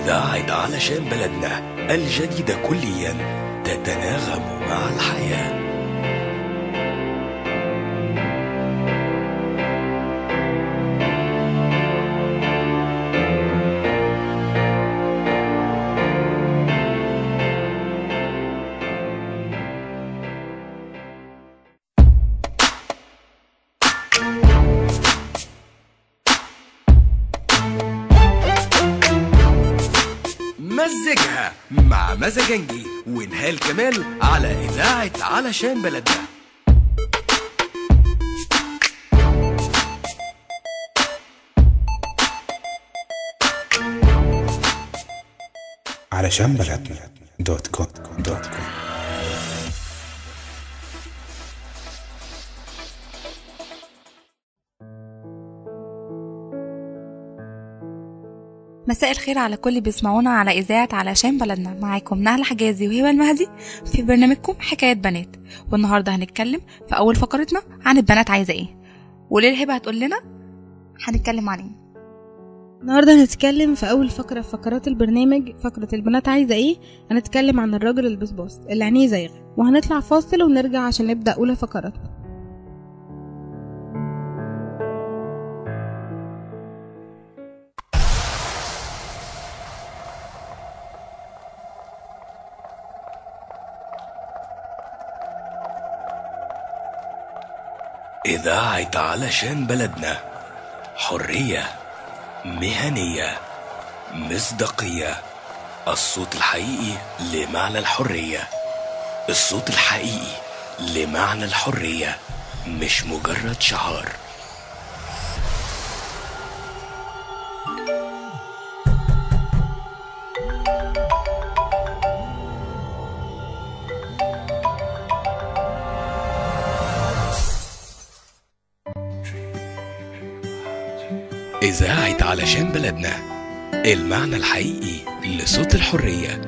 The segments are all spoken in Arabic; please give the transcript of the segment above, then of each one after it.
إذاعة علشان بلدنا الجديدة كليا تتناغم مع الحياة. مزجها مع مزجنجي ونهال كمال على إذاعة علشان بلدنا. علشان بلدنا .com. مساء الخير على كل بيسمعونا على إذاعة علشان بلدنا. معاكم نهل حجازي وهبة المهدي في برنامجكم حكايات بنات. والنهاردة هنتكلم في أول فقرتنا عن البنات عايزة إيه. وليه هبة هتقول لنا هنتكلم عن إيه؟ النهاردة هنتكلم في أول فقرة في فقرات البرنامج، فقرة البنات عايزة إيه. هنتكلم عن الراجل البسبوس اللي عينيه زايغة، وهنطلع فاصل ونرجع عشان نبدأ أولى فقراتنا. إذاعة علشان بلدنا، حرية، مهنية، مصداقية. الصوت الحقيقي لمعنى الحرية، الصوت الحقيقي لمعنى الحرية، مش مجرد شعار. إذاعة علشان بلدنا، المعنى الحقيقي لصوت الحرية.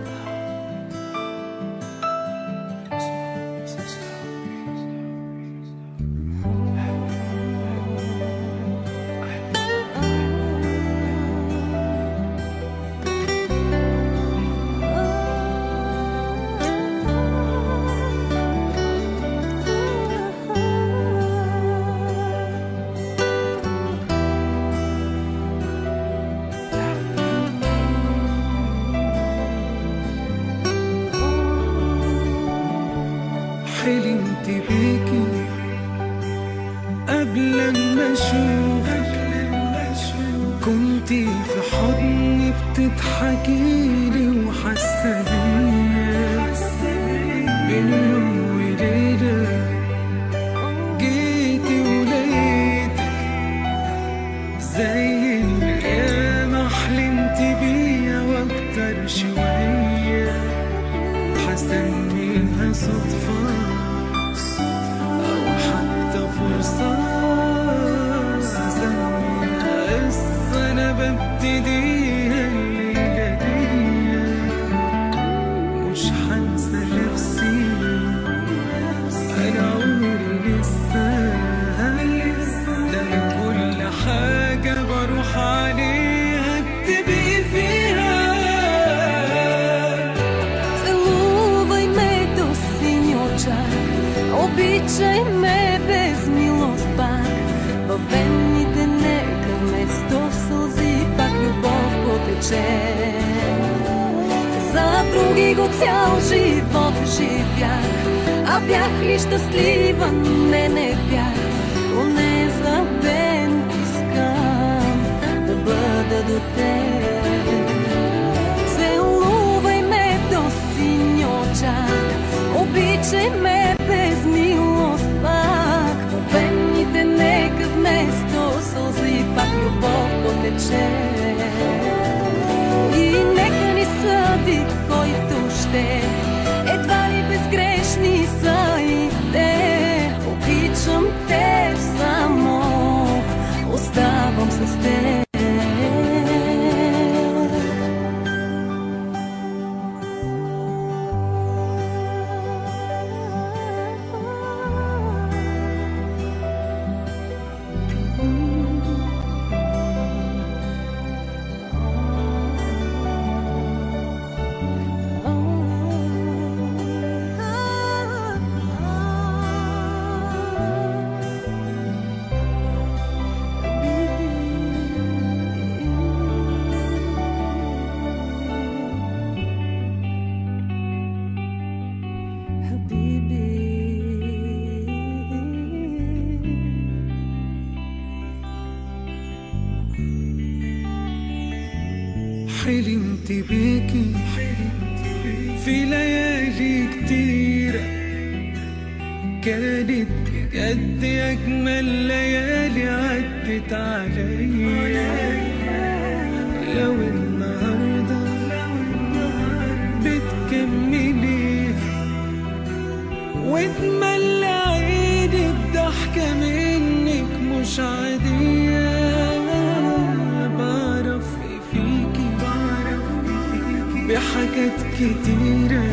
حلمت بيكي قبل ما اشوفك، كنتي في حضني بتضحكيلي وحاسه بيا. بين يوم وليله جيتي ولقيتك زي الايام حلمت بيا واكتر شويه. حسنيها صدفه فرصة، سميها قصة أنا ببتديها الليلة دي. مش هنسى نفسي، أنا عمري لسه ده كل حاجة بروح عليها بتبقي فيها. Целувай ме до синьоча, обичай ме без милост пак. Във вените нека вместо сълзи пак любов потече. За други го цял живот живях, а бях ли щастлива? Не бях. Онезабен искам да бъда до теб. Целувай ме до синьоча, обичай ме без милост пак. По вените нека вместо сълзи пак любов потече. И нека ни съди който ще, едва ли безгрешни са и те. Обичам те само, оставам с теб. حلمت بيكي في ليالي كتيرة، كانت بجد أجمل ليالي عدت عليا. لو النهاردة بتكملي وتملى عيني الضحكة منك مش عادية، بعرف ايه فيكي بحاجات كتيرة،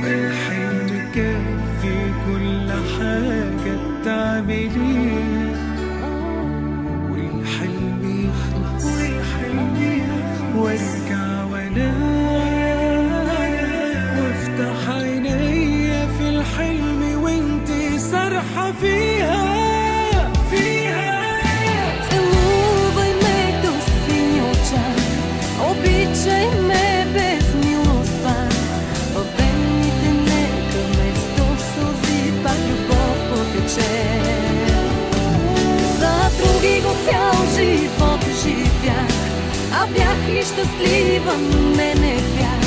الحلم كافي كل حاجة تعمليها، والحلم يخلص وارجع وانام وافتح عينيا في الحلم وانتي سارحة فيها. Običaj me bez milosti, obeni te nekaj mesto solzi, pa ljubov poteče. За други го цял живот живях, а бях ли щастлива, не бях.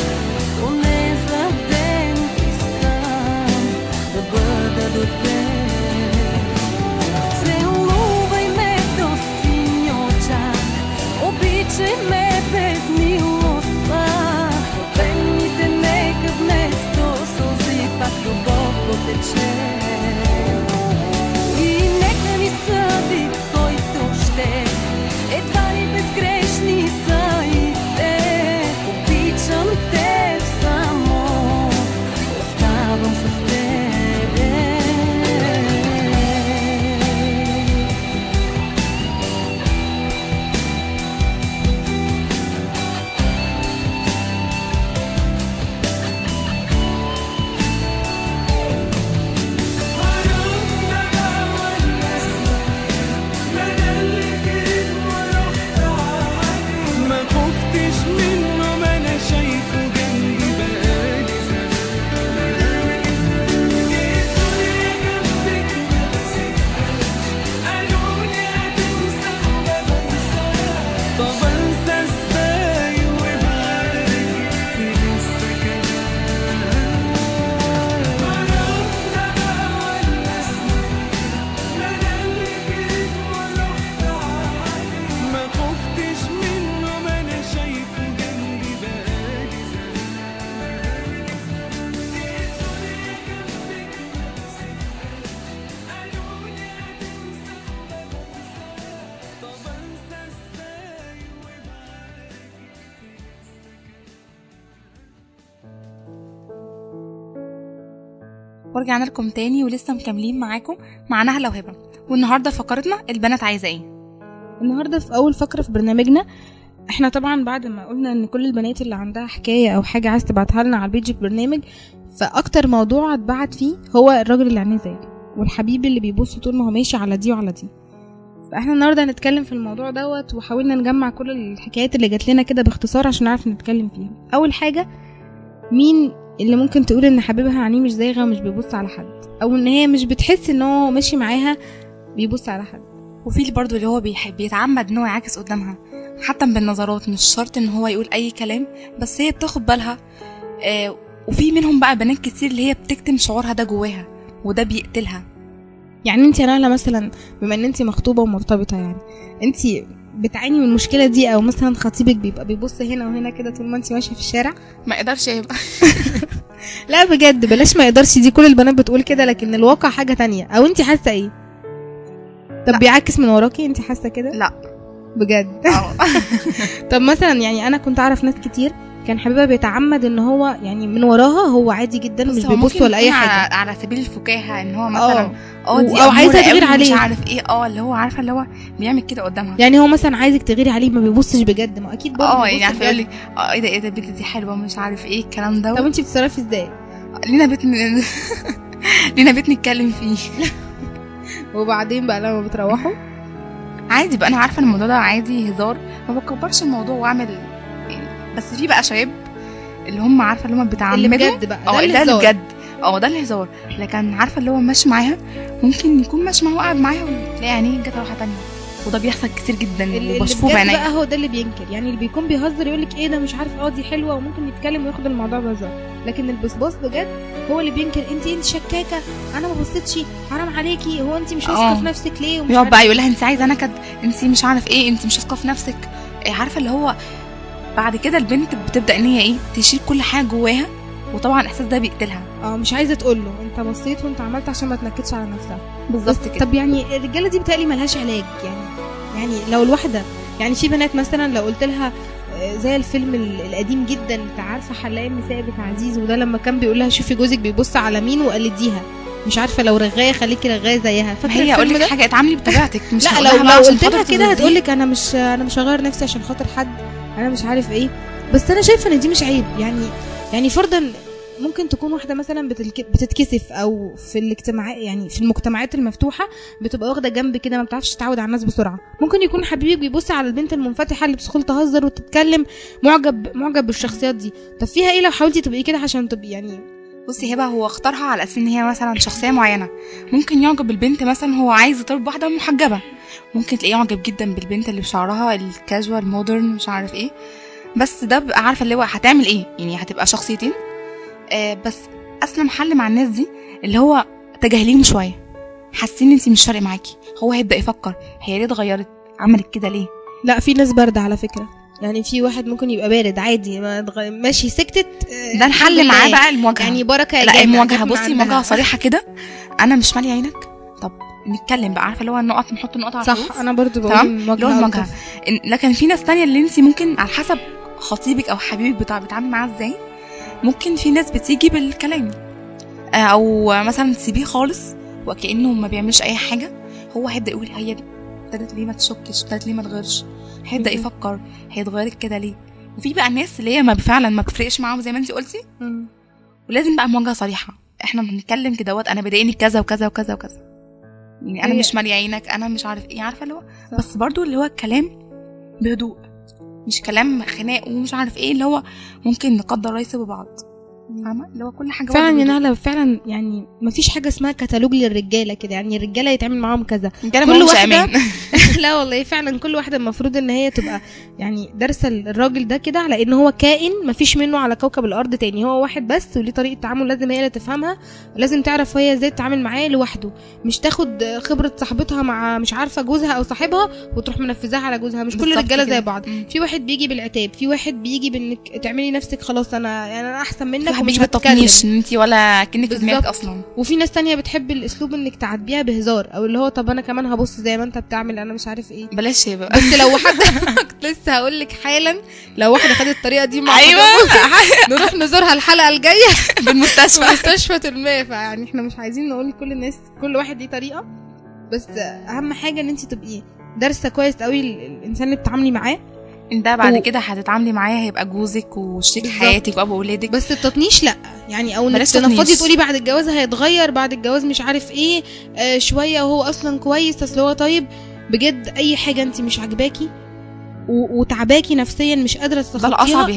Поне за ден искам да бъда до теб. Целувай ме до сини очак, обичай ме без милостта, обените нека вместо сълзи пак любов потече. И нека ни съди, който ще едва ли безгрешни са и те. Обичам те само, оставам с тебе. ورجعنا لكم تاني ولسه مكملين معاكم مع نهلة وهبة، والنهارده فقرتنا البنات عايزه ايه. النهارده في اول فقره في برنامجنا احنا طبعا بعد ما قلنا ان كل البنات اللي عندها حكايه او حاجه عايز تبعتها لنا على البيج البرنامج، فاكتر موضوع اتبعت فيه هو الراجل اللي عينيه زيك والحبيب اللي بيبص طول ما هو ماشي على دي وعلى دي. فاحنا النهارده هنتكلم في الموضوع دوت، وحاولنا نجمع كل الحكايات اللي جات لنا كده باختصار عشان نعرف نتكلم فيها. اول حاجه، مين اللي ممكن تقول ان حبيبها عينيه مش زايغه ومش بيبص على حد، او ان هي مش بتحس ان هو ماشي معاها بيبص على حد؟ وفي اللي برضو اللي هو بيحب يتعمد ان هو يعاكس قدامها حتى بالنظرات، مش شرط ان هو يقول اي كلام بس هي بتاخد بالها. وفي منهم بقى بنات كتير اللي هي بتكتم شعورها ده جواها وده بيقتلها. يعني انت يا نهله مثلا بما ان انت مخطوبه ومرتبطه، يعني انت بتعاني من المشكله دي، او مثلا خطيبك بيبقى بيبص هنا وهنا كده طول ما انت ماشيه في الشارع؟ ما يقدرش يبقى لا بجد بلاش ما يقدرش، دي كل البنات بتقول كده، لكن الواقع حاجه تانية. او انت حاسه ايه؟ طب لا. بيعكس من وراكي انت حاسه كده؟ لا بجد. طب مثلا يعني انا كنت اعرف ناس كتير كان حبيبها بيتعمد ان هو يعني من وراها هو عادي جدا مش بيبص ولا اي حاجه، على سبيل الفكاهه ان هو مثلا دي او عايزه تغير عليه، مش عارف ايه، اللي هو عارفه اللي هو بيعمل كده قدامها. يعني هو مثلا عايزك تغيري عليه ما بيبصش بجد، ما اكيد برضه يعني عارفه يقول لك ايه ده البنت دي حلوه مش عارف ايه الكلام ده. طب انت بتتصرفي ازاي؟ لينا بيت نتكلم فيه. وبعدين بقى لما بتروحوا عادي بقى انا عارفه ان الموضوع ده عادي هزار، ما بكبرش الموضوع واعمل بس في بقى شباب اللي هم عارفه اللي هم بتعمدوا اللي بجد بقى ده اللي بجد ده الهزار. لكن عارفه اللي هو ماشي معاها ممكن يكون ماشي معاها وقاعد معاها وتلاقي عينيه جت واحده تانية. وده بيحصل كتير جدا اللي وبشوفه بجد بعيني. بقى هو ده اللي بينكر، يعني اللي بيكون بيهزر يقولك ايه ده مش عارف دي حلوه وممكن يتكلم وياخد الموضوع بهزار، لكن البصباص بجد هو اللي بينكر. انت شكاكه، انا ما بصيتش، حرام عليكي، هو انت مش واثقه في نفسك ليه؟ ومش يقعد بقى يقول لها انت عايزه نكد، انت مش عارف ايه، انت مش واثقه في نفسك. عارفه اللي هو بعد كده البنت بتبدا ان هي ايه تشيل كل حاجه جواها، وطبعا الاحساس ده بيقتلها. مش عايزه تقول له انت بصيت وانت عملت عشان ما تنكدش على نفسها. بالظبط كده. طب يعني الرجاله دي بتقلي ملهاش علاج، يعني لو الواحده، يعني في بنات مثلا لو قلت لها زي الفيلم القديم جدا انت عارفه حلاق النساء بتاع عزيز، وده لما كان بيقول لها شوفي جوزك بيبص على مين وقلديها، مش عارفه لو رغايه خليكي رغايه زيها. فاكره هي اقول لك حاجه اتعاملي بطبيعتك، مش لا لو قلت لها كده هتقول لك انا مش هغير نفسي عشان خاطر حد، انا مش عارف ايه. بس انا شايفه ان دي مش عيب، يعني فرضا ممكن تكون واحده مثلا بتتكسف او في الاجتماعات، يعني في المجتمعات المفتوحه بتبقى واخده جنب كده، ما بتعرفش تتعود على الناس بسرعه. ممكن يكون حبيبك بيبص على البنت المنفتحه اللي بتدخل تهزر وتتكلم، معجب بالشخصيات دي. طب فيها ايه لو حاولتي تبقي كده عشان تبقي يعني؟ بصي هبه، هو اختارها على اساس ان هي مثلا شخصيه معينه. ممكن يعجب بالبنت مثلا هو عايز يطلب واحده محجبه، ممكن تلاقيه يعجب جدا بالبنت اللي بشعرها الكاجوال مودرن مش عارف ايه. بس ده بقى عارفه اللي هو هتعمل ايه، يعني هتبقى شخصيتين. بس اسلم حل مع الناس دي اللي هو تجاهليهم شويه، حاسين انتي مش فارق معاكي. هو هيبدا يفكر هي ليه اتغيرت، عملت كده ليه. لا في ناس بارده على فكره، يعني في واحد ممكن يبقى بارد عادي ماشي سكتت، ده الحل معاه بقى المواجهه. يعني بركه لا المواجهه، بصي مواجهه صريحه كده، انا مش مالي عينك، طب نتكلم بقى، عارفه اللي هو النقط، نحط النقط على صح. انا برضو بقول المواجهه. لكن في ناس تانية اللي انتي ممكن على حسب خطيبك او حبيبك بتعامل معاه ازاي. ممكن في ناس بتيجي بالكلام، او مثلا تسيبيه خالص وكأنه ما بيعملش اي حاجه. هو هيبدا يقول هي ابتدت ليه ما تشكش، ابتدت ليه ما تغيرش، هيبدا يفكر هي اتغيرت كده ليه. وفي بقى الناس اللي هي فعلا ما بتفرقش معاهم زي ما انتي قلتي. ولازم بقى مواجهه صريحه، احنا بنتكلم كده انا بضايقني كذا وكذا وكذا وكذا، يعني انا مش مالي عينك، انا مش عارف ايه، عارفه اللي هو بس برضو اللي هو الكلام بهدوء، مش كلام خناق ومش عارف ايه، اللي هو ممكن نقدر رئيس ببعض، فاهمه اللي هو كل حاجه فعلا. ينهلا فعلا، يعني ما فيش حاجه اسمها كتالوج للرجاله كده، يعني الرجاله يتعامل معاهم كذا، كل واحده لا والله فعلا كل واحده المفروض ان هي تبقى يعني دارسه الراجل ده كده على ان هو كائن ما فيش منه على كوكب الارض تاني، هو واحد بس وليه طريقه تعامل لازم هي اللي تفهمها، لازم تعرف هي ازاي تتعامل معاه لوحده، مش تاخد خبره صاحبتها مع مش عارفه جوزها او صاحبها وتروح منفذاها على جوزها. مش كل الرجاله زي بعض. في واحد بيجي بالعتاب، في واحد بيجي بانك تعملي نفسك خلاص انا احسن منك ومش هتكلم انتي ولا كأنك في دماغك اصلا. وفي ناس تانية بتحب الاسلوب انك تعديها بهزار، او اللي هو طب انا كمان هبص زي ما انت بتعمل، انا مش عارف ايه، بلاش بقى. بس لو واحده كنت لسه هقول لك حالا، لو واحده خدت الطريقه دي مع ايوه نروح نزورها الحلقه الجايه بالمستشفى مستشفى الماء. فيعني احنا مش عايزين نقول لكل الناس كل واحد ليه طريقه، بس اهم حاجه ان انت تبقي دارسه كويس قوي الانسان اللي بتتعاملي معاه، ده بعد كده هتتعاملي معاه هيبقى جوزك وشريك حياتك وابو اولادك. بس التطنيش لا، يعني او انك تنفضي تقولي بعد الجواز هيتغير، بعد الجواز مش عارف ايه شويه وهو اصلا كويس اصل هو طيب. بجد اي حاجه انت مش عاجباكي وتعباكي نفسيا مش قادره تتخطيها،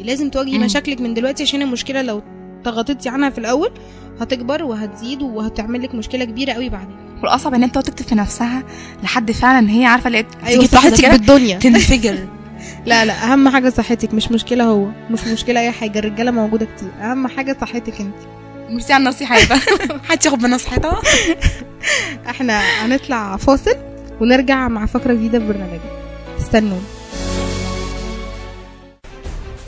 لازم تواجهي مشاكلك من دلوقتي، عشان المشكله لو تغطيتي عنها في الاول هتكبر وهتزيد وهتعمل لك مشكله كبيره قوي بعدين. والاصعب ان انت تكتب في نفسها لحد فعلا هي عارفه اللي تيجي صحتك بالدنيا تنفجر. لا اهم حاجه صحتك، مش مشكله هو، مش مشكله اي حاجه، الرجاله موجوده كتير، اهم حاجه صحتك انت. ميرسي على النصيحه يبقى حد ياخد بنصيحتها. احنا هنطلع فاصل ونرجع مع فقره جديده في برنامجنا، استنوا.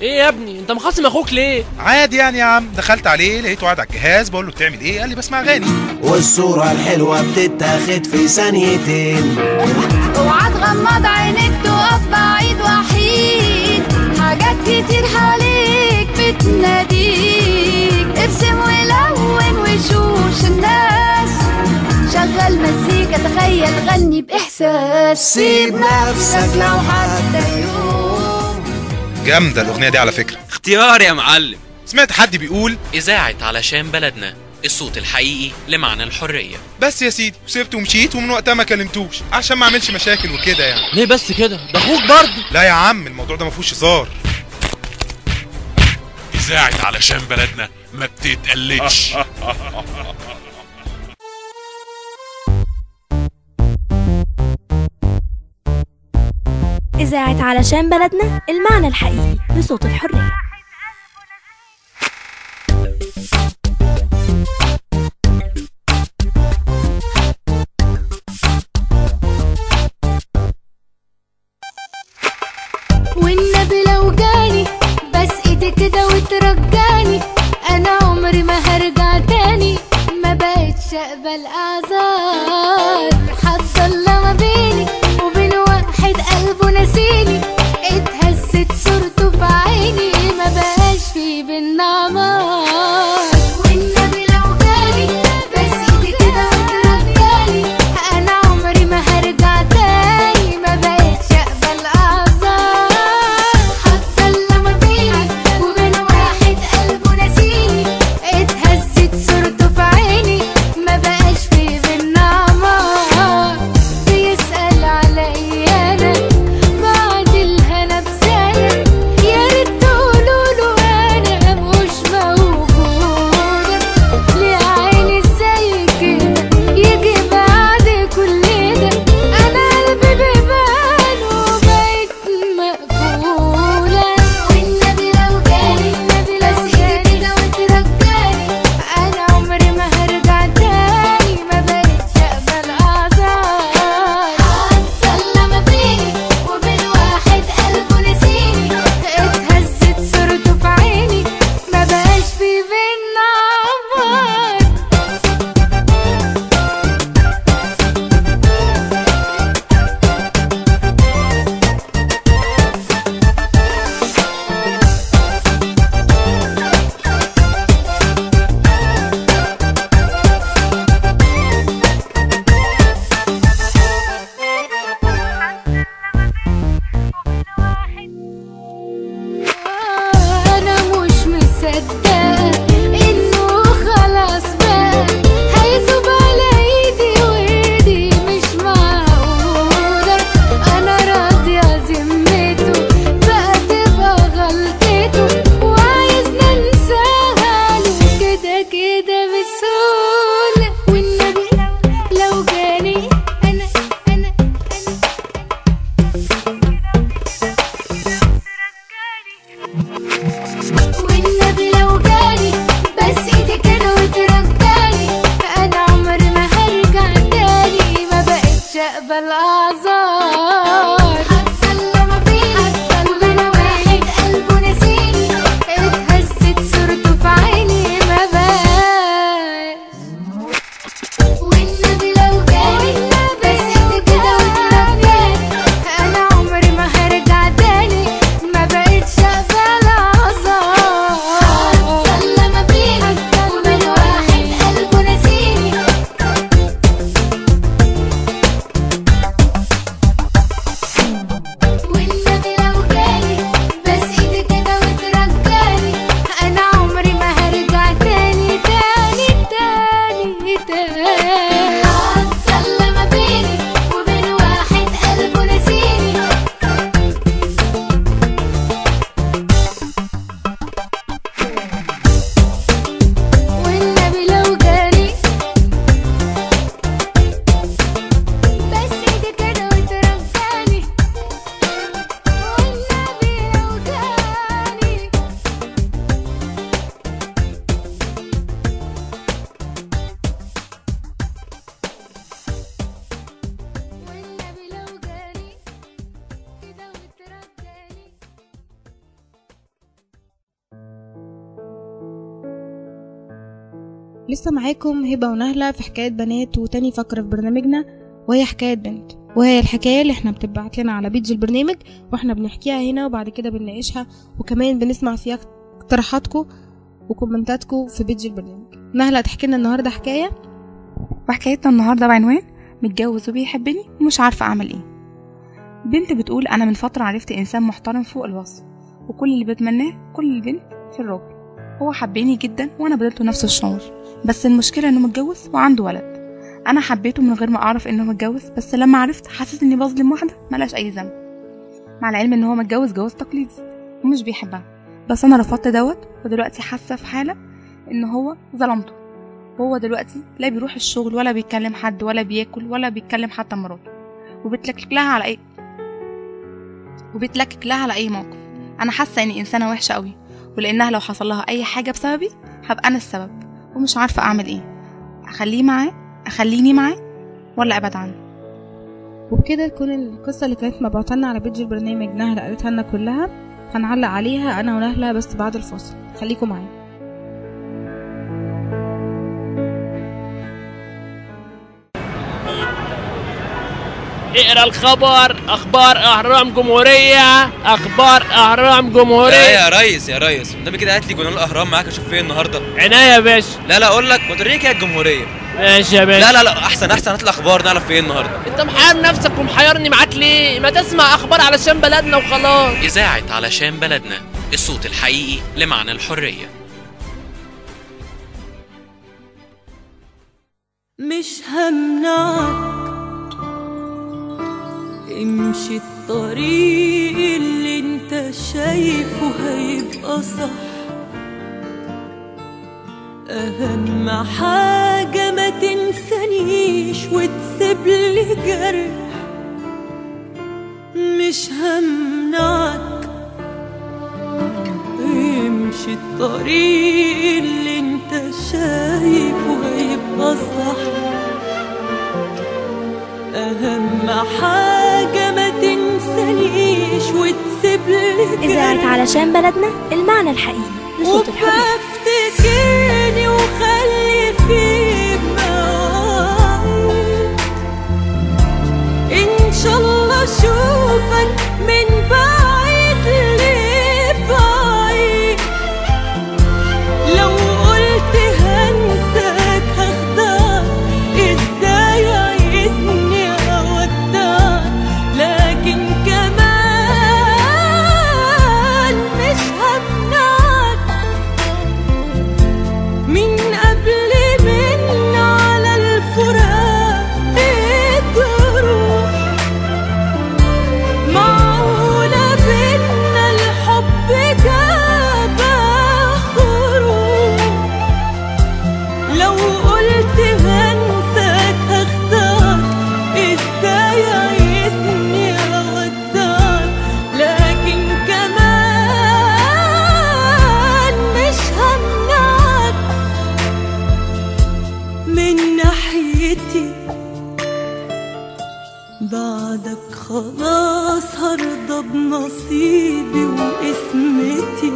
ايه يا ابني انت مخاصم اخوك ليه؟ عادي يعني يا عم، دخلت عليه لقيته قاعد على الجهاز، بقول له بتعمل ايه؟ قال لي بسمع اغاني. والصوره الحلوه بتتاخد في ثانيتين، اوعى تغمض عينك تقف بعيد وحيد، حاجات كتير حواليك بتناديك، ارسم ولون وشوش الناس، شغل مزيكا تخيل غني باحساس، سيب نفسك لو حتى يوم. جامده الاغنيه دي على فكره. اختيار يا معلم. سمعت حد بيقول إذاعة علشان بلدنا، الصوت الحقيقي لمعنى الحرية. بس يا سيدي وسبته ومشيت، ومن وقتها ما كلمتوش عشان ما اعملش مشاكل وكده يعني. ليه بس كده؟ ده اخوك برضه. لا يا عم الموضوع ده ما فيهوش هزار. إذاعة علشان بلدنا ما بتتقلدش. إذاعة علشان بلدنا، المعنى الحقيقي لصوت الحرية. والنبي لو جاني بس ايدي كده وترجاني، انا عمري ما هرجع تاني، ما بقتش اقبل اعذار. حصل ما بيني وبين واحد قلبه نسيني، اتهزت صورته في عيني، ما بقاش في بينا عمار. والنبي لو جاني بس ايدي كده وترجاني، انا عمري ما هرجع تاني، ما بقتش اقبل اعذار. حصل ما بيني وبين واحد قلبه نسيني، اتهزت صورته في عيني، ما بقاش في بينا عمار. بيسأل عليا انا بعد الهنا بسنة، يا ريت تقولوله انا مش موجودة. ليه عيني زي كده يجي بعد كل ده، انا قلبي بيبان وبقيت مقفولة. والنبي لو جاني بس ايدي كده وترجاني، انا عمري ما هرجع تاني، ما بقتش اقبل اعذار. حصل ما بيني وبين واحد قلبه نسيني، اتهزت صورته في عيني، ما بقاش في بينا عمار. أنا مش مصدقة إنه خلاص بقى هيتوب على إيدي، وإيدي مش معقولة. أنا راضية ذمته بقى تبقى غلطته، وعايزنا ننساها له كده كده بسهولة. والنبي لو جاني أنا والنبي لو جاني بس ايدي كده وترجاني، انا عمري ما هرجع تاني، ما بقتش اقبل اعذار. حصل ما بيني وبين واحد قلبه نسيني، اتهزت صورته في عيني، ما بقاش. والنبي لو جاني بس ايدي كده وترجاني، انا عمري ما هرجع تاني، ما بقتش اقبل اعذار. حصل ما بيني وبين واحد قلبه نسيني، والنبي لو جاني بس ايدي كده وترجاني، انا عمري ما هرجع تاني تاني تاني تاني. حصل ما بيني وبين واحد قلبه نسيني، والنبي لو جاني بس ايدي كده وترجاني، والنبي لو جاني. والنبي لو جاني كده وترجاني. لسه معاكم هبة ونهلة في حكاية بنات، وتاني فقرة في برنامجنا وهي حكاية بنت، وهي الحكاية اللي احنا بتبعت لنا على بيج البرنامج، واحنا بنحكيها هنا وبعد كده بنناقشها، وكمان بنسمع فيها اقتراحاتكم وكومنتاتكم في بيج البرنامج. نهلة تحكي لنا النهارده حكاية، وحكايتنا النهارده بعنوان متجوز وبيحبني ومش عارفة أعمل إيه. بنت بتقول أنا من فترة عرفت إنسان محترم فوق الوصف، وكل اللي بتمناه كل البنت في الراجل، هو حبيني جدا وأنا بدلته نفس الشعور، بس المشكلة إنه متجوز وعنده ولد. أنا حبيته من غير ما أعرف إنه متجوز، بس لما عرفت حاسس إني بظلم واحدة ملاش أي ذنب، مع العلم إن هو متجوز جواز تقليدي ومش بيحبها، بس أنا رفضت دوت، ودلوقتي حاسة في حالة إن هو ظلمته. وهو دلوقتي لا بيروح الشغل ولا بيتكلم حد ولا بياكل ولا بيتكلم حتى مراته، وبتلكلك لها على ايه وبتلكك لها على اي موقف. انا حاسه اني انسانه وحشه قوي، ولانها لو حصل لها اي حاجه بسببي هبقى انا السبب، ومش عارفه اعمل ايه. اخليني معاه ولا ابعد عنه. وبكده تكون القصه اللي كانت مبعوثه لنا على بيج البرنامج نهله قالتها لنا كلها، هنعلق عليها انا ونهله بس بعد الفاصل. خليكم معايا. اقرا الخبر. اخبار اهرام جمهوريه. يا ريس النبي كده هات لي جنون الاهرام معاك اشوف فين النهارده. عناية يا باشا. لا اقول لك ما توريك يا الجمهوريه. ماشي يا باشا. لا احسن هات الاخبار نعرف فين النهارده. انت محير نفسك ومحيرني معاك ليه؟ ما تسمع اخبار علشان بلدنا وخلاص. اذاعه علشان بلدنا، الصوت الحقيقي لمعنى الحريه. مش همنعك امشي الطريق اللي انت شايفه هيبقى صح. اهم حاجة ما تنسانيش وتسيبلي جرح. مش همنعك امشي الطريق اللي انت شايفه هيبقى صح. اهم حاجة ما تنسانيش وتسيبلي جرح. إذاعة علشان بلدنا، المعنى الحقيقي لصوت الحرية. وبفتكرني وخلي في معاي إن شاء الله أشوفك من بعيد لبعيد. لو قلت هنساك هخدعك، إزاي عايزني أودعك؟ لكن كمان مش همنعك من قبل من على الفراق تروح. معقولة بينا الحب جاب خروج؟ لو قلت هنساك هخدعك، ازاي عايزني اودعك؟ لكن كمان مش همنعك من ناحيتي. بعدك خلاص هرضى بنصيبي وقسمتي.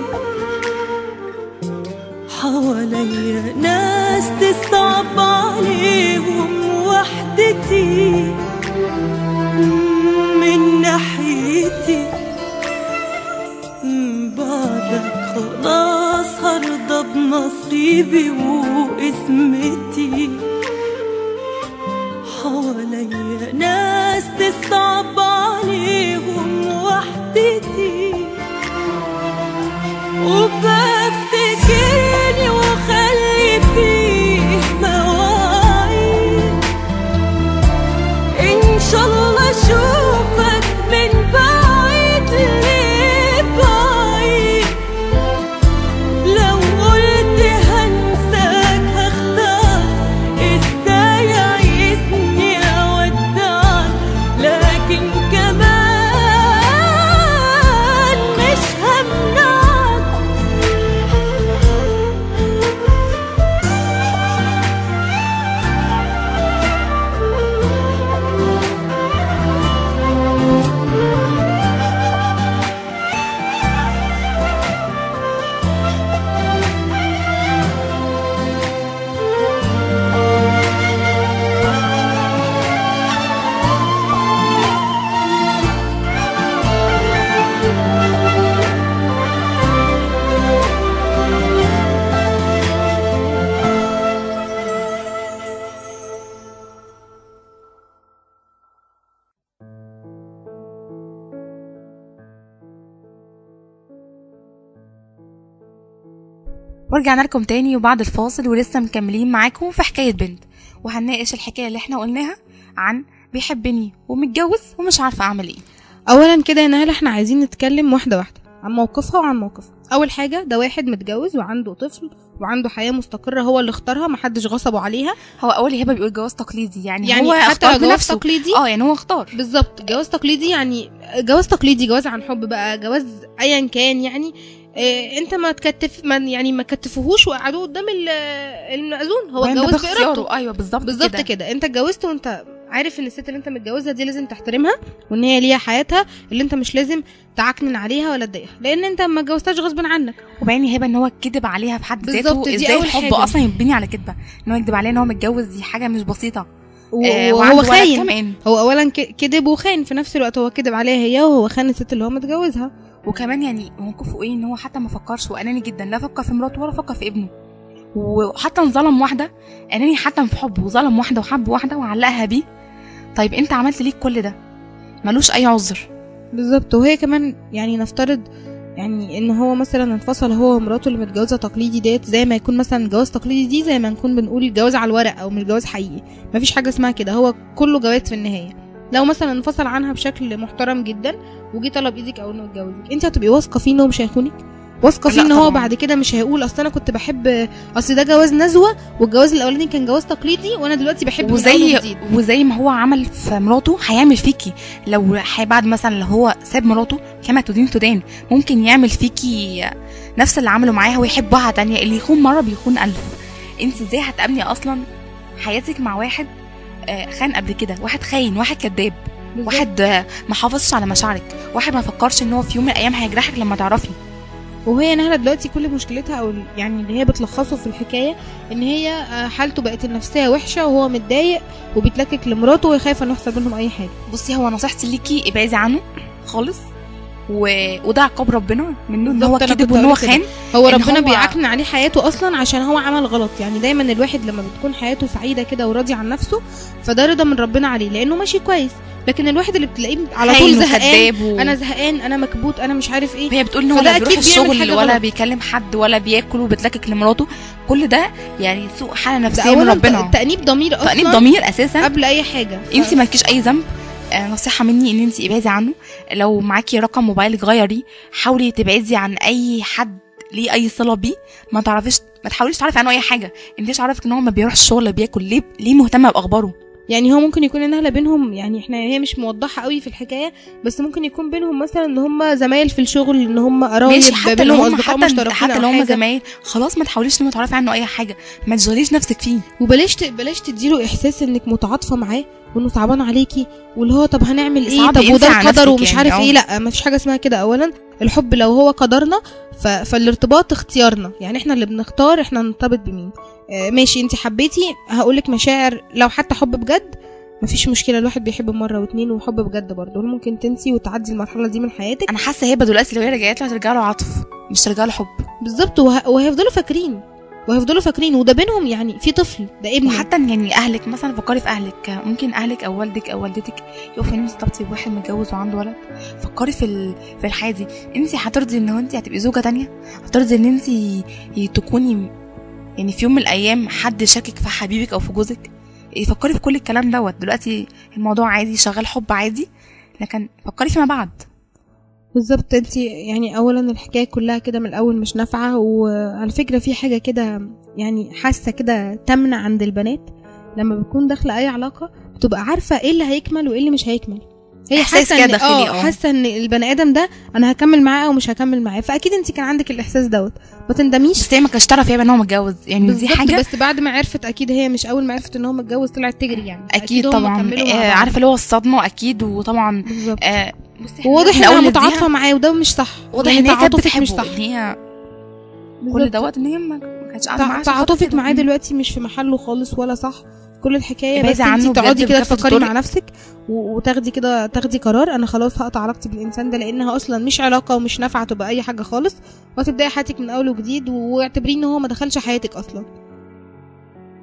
حواليا ناس تصعب عليهم وحدتي. من ناحيتي بعدك خلاص هرضى بنصيبي وقسمتي. حواليا ناس تصعب عليهم وحدتي. وبفتكرني وخلي فيه مواعيد إن شاء الله أشوفك من بعيد لبعيد. لو قلت هنساك هخدعك، إزاي عايزني أودعك؟ لكن كمان مش همنعك ورجعنا لكم تاني وبعد الفاصل، ولسه مكملين معاكم في حكاية بنت، وهنناقش الحكاية اللي احنا قلناها عن بيحبني ومتجوز ومش عارفة اعمل ايه. اولا كده يا نهال احنا عايزين نتكلم واحدة واحدة عن موقفها وعن موقفها. اول حاجة ده واحد متجوز وعنده طفل وعنده حياه مستقره هو اللي اختارها، محدش غصبه عليها. هو اول هبه بيقول جواز تقليدي، يعني هو حتى اختار جواز بنفسه. تقليدي يعني هو اختار بالظبط. جواز تقليدي يعني جواز تقليدي، جواز عن حب بقى، جواز ايا كان يعني. انت ما تكتف ما كتفوهوش وقعدوه قدام المأذون، هو اتجوز بإرادته. ايوه بالظبط كده. انت اتجوزت وانت عارف ان الست اللي انت متجوزها دي لازم تحترمها، وان هي ليها حياتها اللي انت مش لازم تعكنن عليها ولا تضايقها، لان انت ما اتجوزتهاش غصب عنك. وبعدين هبه ان هو كذب عليها في حد ذاته. ازاي الحب حاجة اصلا يبني على كذبه؟ ان هو يكذب عليها ان هو متجوز، دي حاجه مش بسيطه. وهو خاين، هو اولا كذب وخاين في نفس الوقت. هو كذب عليها هي، وهو خان الست اللي هو متجوزها. وكمان يعني موقفه ايه؟ ان هو حتى ما فكرش، واناني جدا، لا فكر في مراته ولا فكر في ابنه، وحتى ظلم واحده. اناني حتى في حبه، وظلم واحده وحب واحده وعلقها بيه. طيب انت عملت ليك كل ده، ملوش اي عذر. بالظبط. وهي كمان يعني نفترض يعني ان هو مثلا انفصل هو ومراته اللي متجوزه تقليدي ديت، زي ما يكون مثلا جواز تقليدي دي زي ما نكون بنقول الجواز على الورق او مش جواز حقيقي، مفيش حاجه اسمها كده، هو كله جواز في النهايه. لو مثلا انفصل عنها بشكل محترم جدا وجي طلب ايدك او انه يتجوزك، انت هتبقي واثقه فيه انه مش هيخونك؟ واثقه فيه ان هو بعد كده مش هيقول اصل انا كنت بحب، اصل ده جواز نزوه والجواز الاولاني كان جواز تقليدي وانا دلوقتي بحب وزي ما هو عمل في مراته هيعمل فيكي. لو بعد مثلا لو هو ساب مراته كما تدين ممكن يعمل فيكي نفس اللي عمله معاها ويحبها تانية. اللي يخون مره بيخون ألف. انت ازاي هتأمني اصلا حياتك مع واحد خان قبل كده؟ واحد خاين، واحد كذاب، واحد ما حافظش على مشاعرك، واحد ما فكرش ان هو في يوم من الايام هيجرحك لما تعرفي. وهي نهله دلوقتي كل مشكلتها او يعني اللي هي بتلخصه في الحكايه ان هي حالته بقت النفسيه وحشه وهو متضايق وبيتلكك لمراته وهي خايفه انه يحصل بينهم اي حاجه. بصي، هو نصيحتي ليكي ابعدي عنه خالص، وده عقاب ربنا منه ان هو كذب وان هو خان. هو ربنا بيعكنن عليه حياته اصلا عشان هو عمل غلط. يعني دايما الواحد لما بتكون حياته سعيده كده وراضي عن نفسه فده رضا من ربنا عليه لانه ماشي كويس. لكن الواحد اللي بتلاقيه على طول زهقان، انا زهقان، انا مكبوت، انا مش عارف ايه، هي بتقول ان هو لا بيروح الشغل ولا بيكلم حد ولا بياكل وبتلكك لمراته، كل ده يعني سوء حاله نفسيه من ربنا. تأنيب ضمير اصلا، تأنيب ضمير اساسا قبل اي حاجه. انت مالكيش اي ذنب. نصيحه مني ان انت ابعدي عنه. لو معاكي رقم موبايلك غيريه، حاولي تبعدي عن اي حد ليه اي صله بيه. ما تحاوليش تعرفي عنه اي حاجه. انت مش عارفه ان هو ما بيروحش الشغل، بياكل، ليه مهتمه باخباره. يعني هو ممكن يكون النهله بينهم، يعني هي مش موضحه قوي في الحكايه، بس ممكن يكون بينهم مثلا ان هم زمايل في الشغل، ان هم قرايب، بينهم اصدقاء مشتركين، حتى لو هم زمايل خلاص ما تحاوليش انك تعرفي عنه اي حاجه، ما تشغليش نفسك فيه. وبلاش تديله احساس انك متعاطفه معاه وانه صعبان عليكي، واللي هو طب هنعمل ايه، طب وده القدر ومش يعني عارف ايه. لا، ما فيش حاجه اسمها كده. اولا الحب لو هو قدرنا فالارتباط اختيارنا، يعني احنا اللي بنختار احنا نرتبط بمين. ماشي، انت حبيتي، هقولك مشاعر لو حتى حب بجد مفيش مشكله، الواحد بيحب مره واتنين، وحب بجد برضه ممكن تنسي وتعدي المرحله دي من حياتك. انا حاسه هبه دلوقتي لو هي رجعت له هترجع له عطف، مش ترجع له حب. بالظبط. وهيفضلوا فاكرين وده بينهم يعني في طفل، ده ابني. وحتى يعني اهلك مثلا، فكري في اهلك، ممكن اهلك او والدك او والدتك يقفوا ان انت تطبطي بواحد متجوز وعنده ولد. فكري في الحياه دي. انت هترضي ان انت هتبقي زوجه تانية؟ هترضي ان انت تكوني يعني في يوم من الايام حد شاكك في حبيبك او في جوزك؟ فكري في كل الكلام دوت. دلوقتي الموضوع عادي، شغال حب عادي، لكن فكري فيما بعد. بالظبط. انت يعني اولا الحكايه كلها كده من الاول مش نافعه. وعلى فكره في حاجه كده يعني حاسه كده تمنع عند البنات لما بتكون داخله اي علاقه، بتبقى عارفه ايه اللي هيكمل وايه اللي مش هيكمل. هي حاسه ان البني ادم ده انا هكمل معاه او مش هكمل معاه. فاكيد انت كان عندك الاحساس دوت، ما تندميش. بس هي ما كانتش تعرف ان هو متجوز، يعني دي حاجه. بس بعد ما عرفت، اكيد هي مش اول ما عرفت ان هو متجوز طلعت تجري يعني. اكيد طبعا. عارفه اللي هو الصدمه اكيد. وطبعا واضح انها متعاطفه معاه، وده مش صح. واضح ان هي كانت بتحبه، مش صح. هي كل دوت ان هي ما كانتش قاعده معاه. تعاطفك معاه دلوقتي مش في محله خالص ولا صح. كل الحكايه بس انت تقعدي كده تفكري مع نفسك وتاخدي كده قرار، انا خلاص هقطع علاقتي بالانسان ده لانها اصلا مش علاقه ومش نافعه تبقى اي حاجه خالص، وتبداي حياتك من اول وجديد، واعتبريه ان هو ما دخلش حياتك اصلا.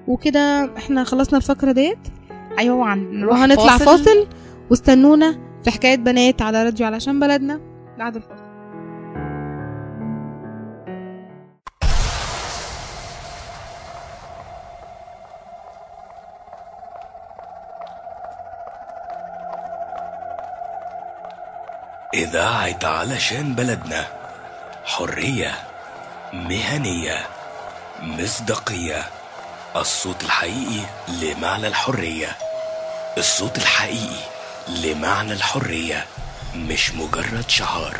وكده احنا خلصنا الفقره ديت. ايوه، وهنطلع فاصل واستنونا في حكايه بنات على راديو علشان بلدنا بعد الفاصل. إذاعة علشان بلدنا، حرية، مهنية، مصداقية. الصوت الحقيقي لمعنى الحرية. الصوت الحقيقي لمعنى الحرية، مش مجرد شعار.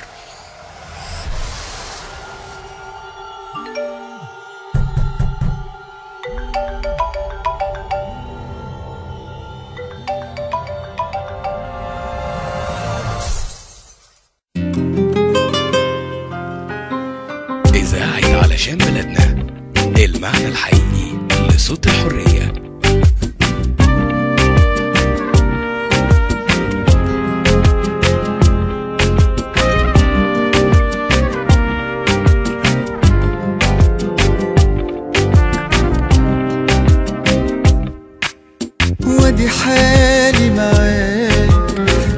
إذاعة علشان بلدنا، المعنى الحقيقي لصوت الحرية. ودي حالي معاك،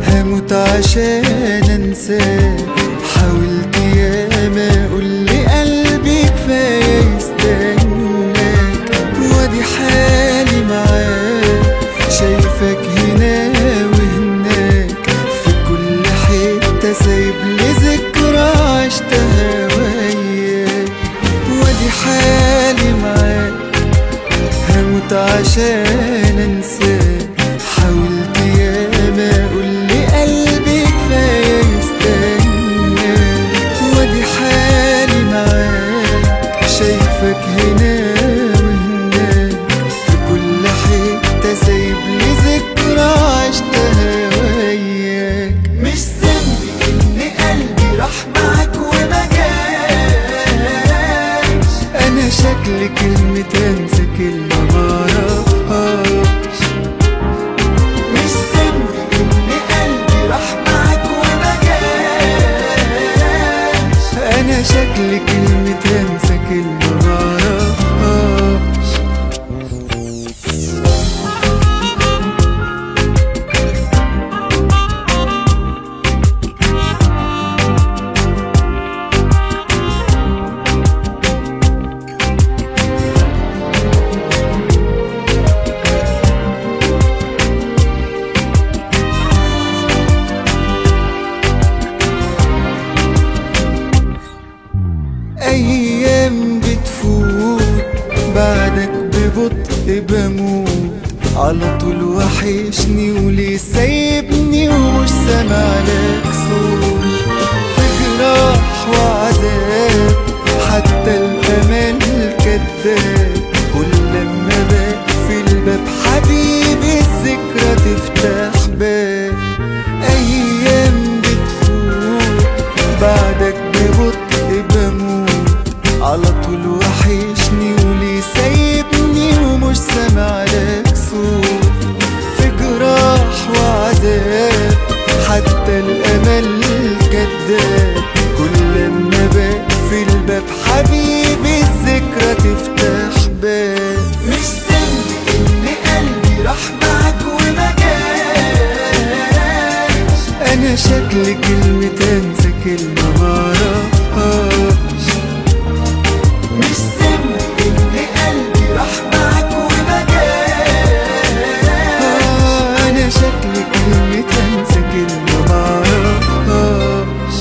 هموت عشان انساك. حاولت ياما قولي قلبي كفاية يستناك. ودي حالي معاك، شايفك هنا وهناك، في كل حتة سايبلي ذكرى عشتها وياك. ودي حالي معاك، هموت عشان انساك. حاولت ياما قولي قلبي كفاية يستناك. ودي حالي معاك، شايفك هنا وهناك، في كل حتة سايبلي ذكرى عشتها وياك. مش ذنبي ان قلبي راح معاك وما جاش. انا شكلي كلمة انسى كلمة معرفهاش. مش ذنبي ان قلبي راح معاك وما جاش. انا شكلي كلمة انسى كلمة معرفهاش. أيام بتفوت بعدك ببطء بموت. على طول وحشني وليه سايبني ومش سامع لك صوت. في جراح وعذاب حتى الأمل كداب. كل لما بقفل الباب حبيبي الذكرى تفتح باب. أيام بتفوت بعدك ببطء بموت. على طول وحشني وليه سايبني ومش سامع لك صوت. في جراح وعذاب حتى الأمل كداب. كل لما بقفل الباب حبيبي الذكرى تفتح باب. مش ذنبي إن قلبي راح معاك وما جاش. أنا شكلي كلمة أنسى كلمة معرفهاش. مش ذنبي إن قلبي راح معاك وما جاش. أنا شكلي كلمة أنسى كلمة معرفهاش.